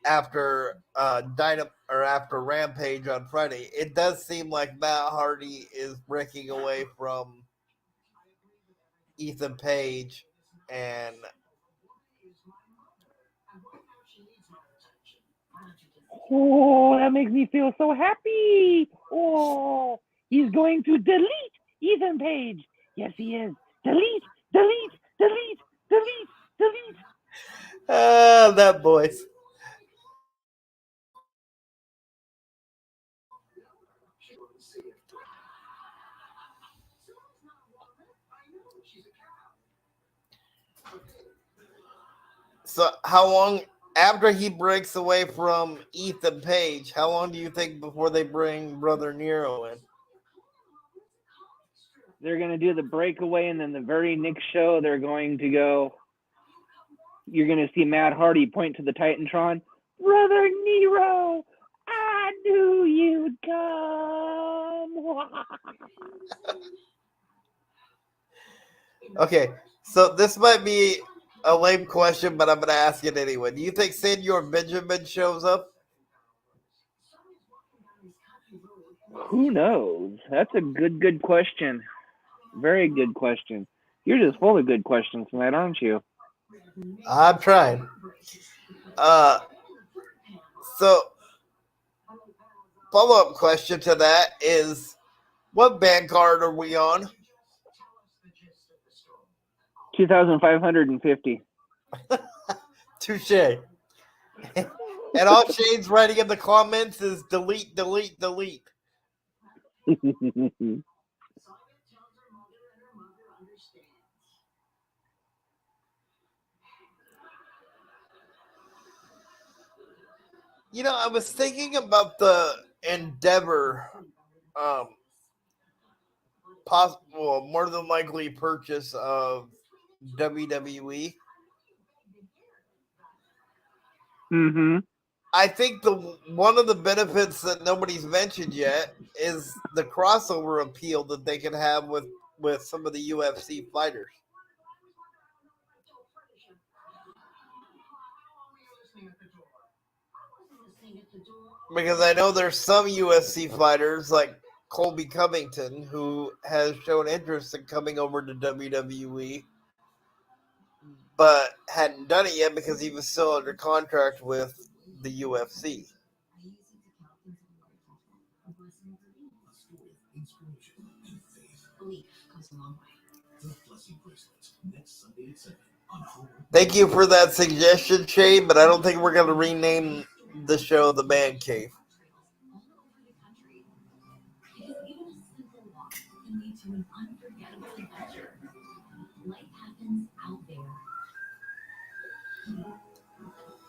after after Rampage on Friday. It does seem like Matt Hardy is breaking away from Ethan Page, and Oh, that makes me feel so happy. Oh, he's going to delete Ethan Page. Yes, he is. Delete, delete, delete, delete, delete. That voice. So how long after he breaks away from Ethan Page, how long do you think before they bring Brother Nero in? They're going to do the breakaway, and then the very next show, they're going to go. You're going to see Matt Hardy point to the Titantron. Brother Nero, I knew you'd come. Okay, so this might be a lame question, but I'm going to ask it anyway. Do you think Senor Benjamin shows up? Who knows? That's a good question. Very good question. You're just full of good questions tonight, aren't you? I'm trying. Uh, so follow-up question to that is, what band card are we on? 2,550. Touche. And all Shane's writing in the comments is delete, delete, delete. You know, I was thinking about the Endeavor, possible, more than likely purchase of WWE. Mm-hmm. I think the one of the benefits that nobody's mentioned yet is the crossover appeal that they can have with some of the UFC fighters. Because I know there's some UFC fighters like Colby Covington who has shown interest in coming over to WWE, but hadn't done it yet because he was still under contract with the UFC. Thank you for that suggestion, Shane, but I don't think we're going to rename the show The Man Cave.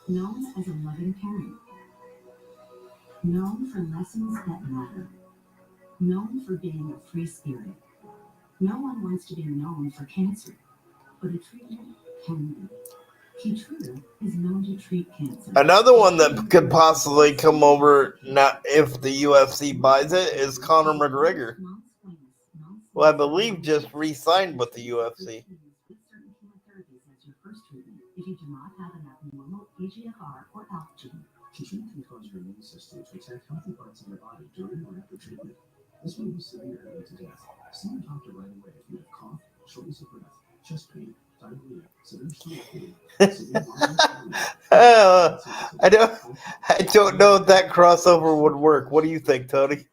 Known as a loving parent, known for lessons that matter, known for being a free spirit. No one wants to be known for cancer, but a treatment can be. Keytruda is known to treat cancer. Another one that could possibly come over, not if the UFC buys it, is Conor McGregor, who I believe just re-signed with the UFC. If you do not have an abnormal EGFR or ALK gene, Keytruda can cause your immune system to attack healthy parts of your body during or after treatment. This may be severe and lead to death. See your doctor right away if you have cough, shortness of breath, chest pain, diarrhea, severe stomach pain, severe I don't know if that crossover would work. What do you think, Tony?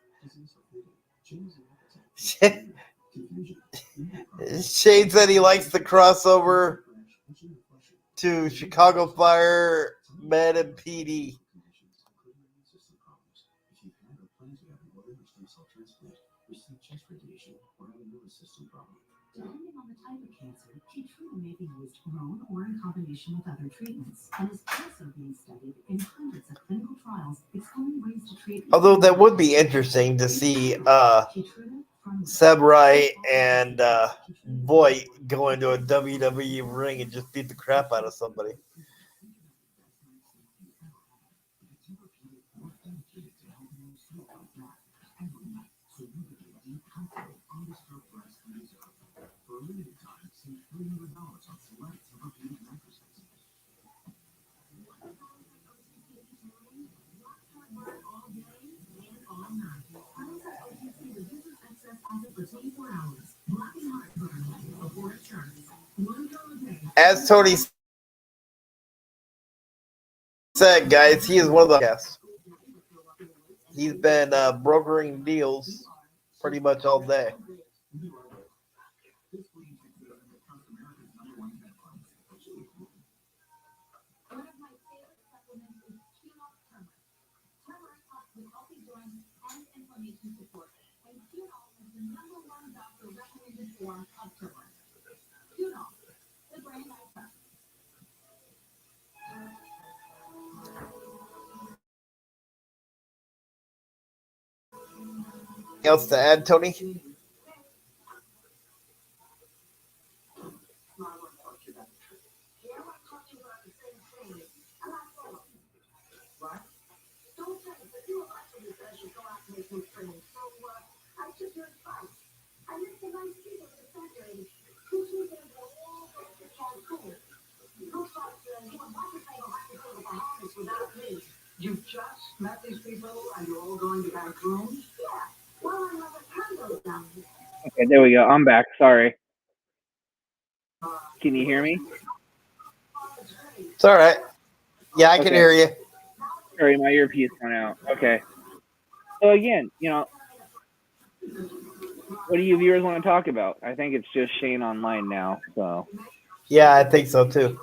Shane said he likes the crossover to Chicago Fire, Med, and PD. depending on the type of cancer, Keytruda may be used alone or in combination with other treatments, and is also being studied in hundreds of clinical trials exploring ways to treat. Although that would be interesting to see Seb Wright and Voight go into a WWE ring and just beat the crap out of somebody. As Tony said, guys, he is one of the guests. He's been brokering deals pretty much all day. Else to add, Tony? You just met these Okay, there we go. I'm back. Sorry. Can you hear me? It's all right. Yeah, I can Okay. hear you. Sorry, my earpiece went out. Okay. So again, what do you viewers want to talk about? I think it's just Shane online now. So Yeah, I think so too.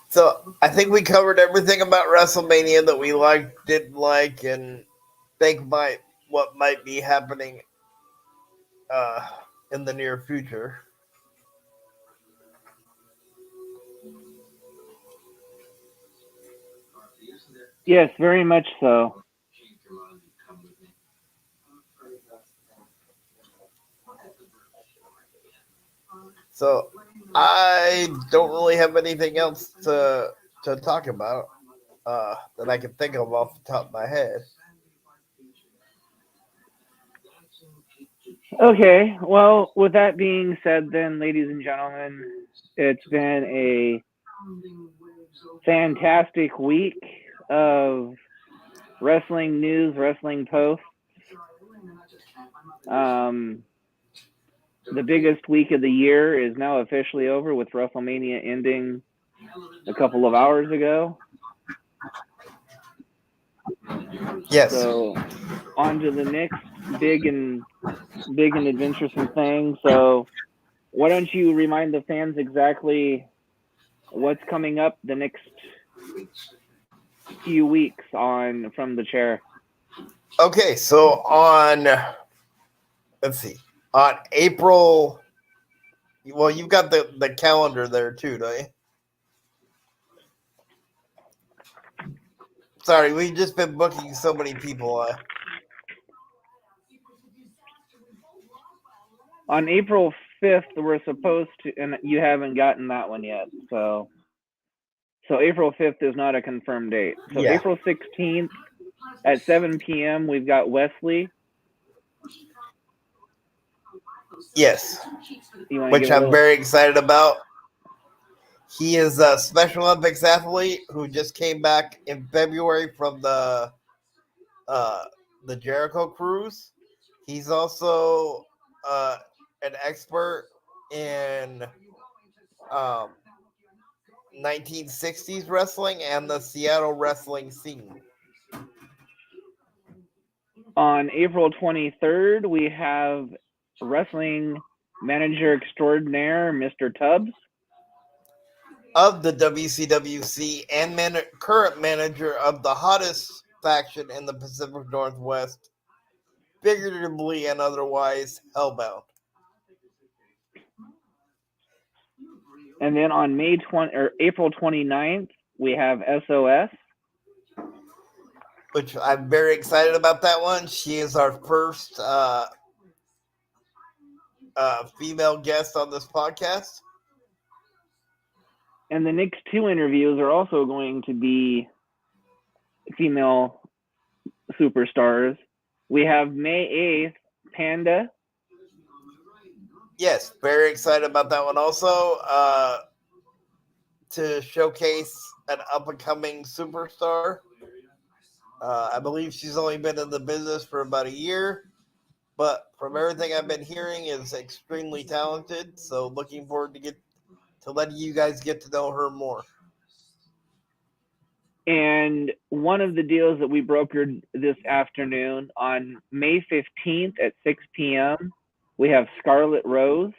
So I think we covered everything about WrestleMania that we liked, didn't like, and think what might be happening in the near future. yes, very much so. So I don't really have anything else to talk about that I can think of off the top of my head. Okay, well, with that being said, then, ladies and gentlemen, it's been a fantastic week of wrestling news, wrestling posts. The biggest week of the year is now officially over with WrestleMania ending a couple of hours ago. Yes. So on to the next big and adventuresome thing. So why don't you remind the fans exactly what's coming up the next few weeks on From the Chair? Okay, so let's see, on April. Well, you've got the calendar there too, don't you? Sorry, we've just been booking so many people. On April 5th, we're supposed to, and you haven't gotten that one yet. So April 5th is not a confirmed date. So Yeah. April 16th at 7 p.m., we've got Wesley. Yes, which I'm very excited about. He is a Special Olympics athlete who just came back in February from the Jericho Cruise. He's also an expert in 1960s wrestling and the Seattle wrestling scene. On April 23rd, we have wrestling manager extraordinaire, Mr. Tubbs. Of the WCWC and current manager of the hottest faction in the Pacific Northwest, figuratively and otherwise, Hellbound. And then on April 29th, we have SOS. Which I'm very excited about that one. She is our first female guest on this podcast. And the next two interviews are also going to be female superstars. We have May 8th, Panda. Yes, very excited about that one also. To showcase an up-and-coming superstar. I believe she's only been in the business for about a year, but from everything I've been hearing is extremely talented. So looking forward to letting you guys get to know her more. And one of the deals that we brokered this afternoon on May 15th at 6 p.m., we have Scarlet Rose.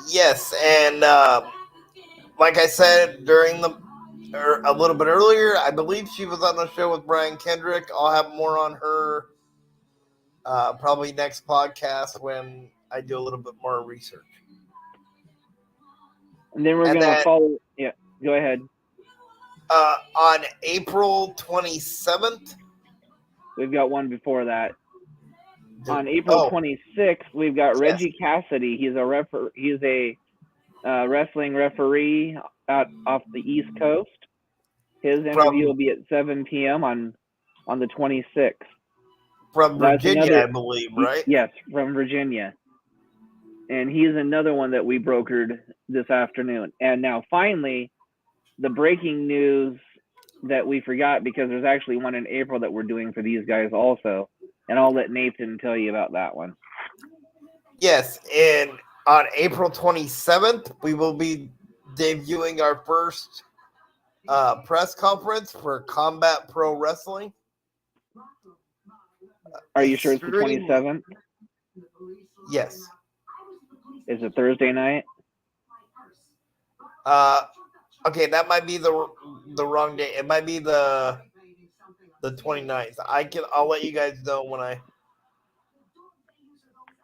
Yes, and like I said a little bit earlier, I believe she was on the show with Brian Kendrick. I'll have more on her probably next podcast when I do a little bit more research. And then we're going to follow. Yeah, go ahead. On April 27th, we've got one before that. On April Oh. 26th, we've got Yes. Reggie Cassidy. He's a wrestling referee out off the East Coast. His interview will be at 7 p.m. on the 26th. From That's Virginia, I believe, right? Yes, from Virginia. And he's another one that we brokered this afternoon. And now finally, the breaking news that we forgot, because there's actually one in April that we're doing for these guys also. And I'll let Nathan tell you about that one. Yes, and on April 27th, we will be debuting our first press conference for Combat Pro Wrestling. Are you sure it's the 27th? Yes. Is it Thursday night? Okay, that might be the wrong day. It might be the 29th. I'll let you guys know when I.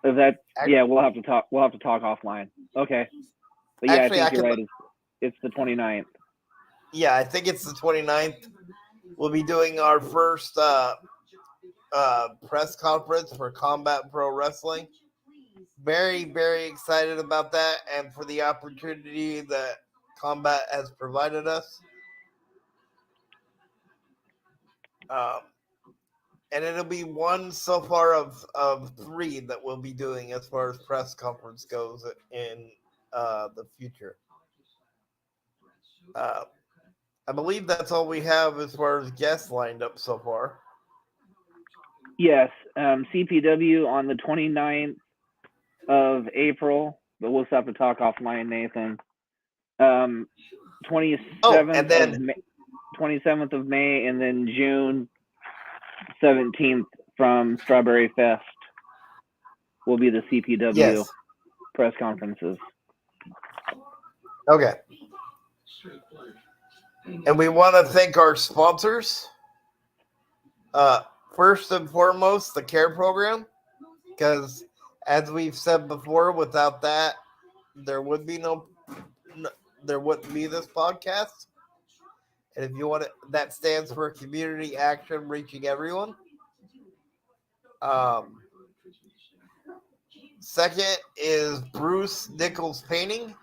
Is that? Yeah, we'll have to talk. We'll have to talk offline. Okay. But yeah, Actually, I think you're right. It's the 29th. Yeah, I think it's the 29th. We'll be doing our first press conference for Combat Pro Wrestling. Very, very excited about that and for the opportunity that Combat has provided us. And it'll be one so far of 3 that we'll be doing as far as press conference goes in the future. I believe that's all we have as far as guests lined up so far. Yes, CPW on the 29th of April, but we'll have to talk offline, Nathan. 27th of May, and then June 17th from Strawberry Fest will be the CPW press conferences. Okay. And we want to thank our sponsors. First and foremost, the CARE program, because as we've said before, without that, there wouldn't be this podcast. And if you want it, that stands for community action, reaching everyone. Second is Bruce Nichols Painting.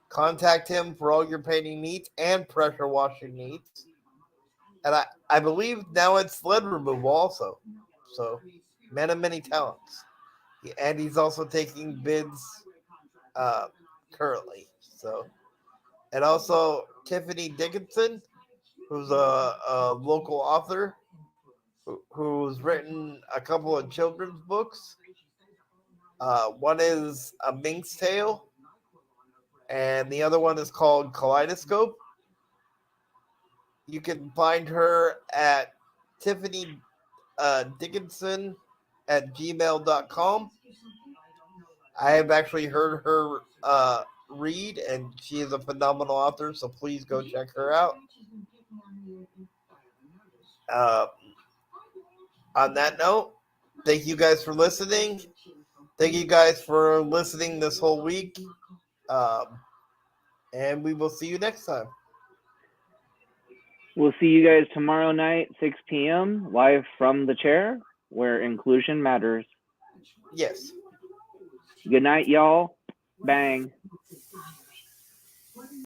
Contact him for all your painting needs and pressure washing needs. And I believe now it's lead removal also. So, man of many talents. And he's also taking bids currently. So, and also Tiffany Dickinson, who's a local author who's written a couple of children's books. One is A Minx Tale, and the other one is called Kaleidoscope. You can find her at Tiffany Dickinson at gmail.com. I have actually heard her read, and she is a phenomenal author, so please go check her out. On that note, thank you guys for listening. Thank you guys for listening this whole week. And we will see you next time. We'll see you guys tomorrow night, 6 p.m., live from the chair, where inclusion matters. Yes. Good night, y'all. Bang.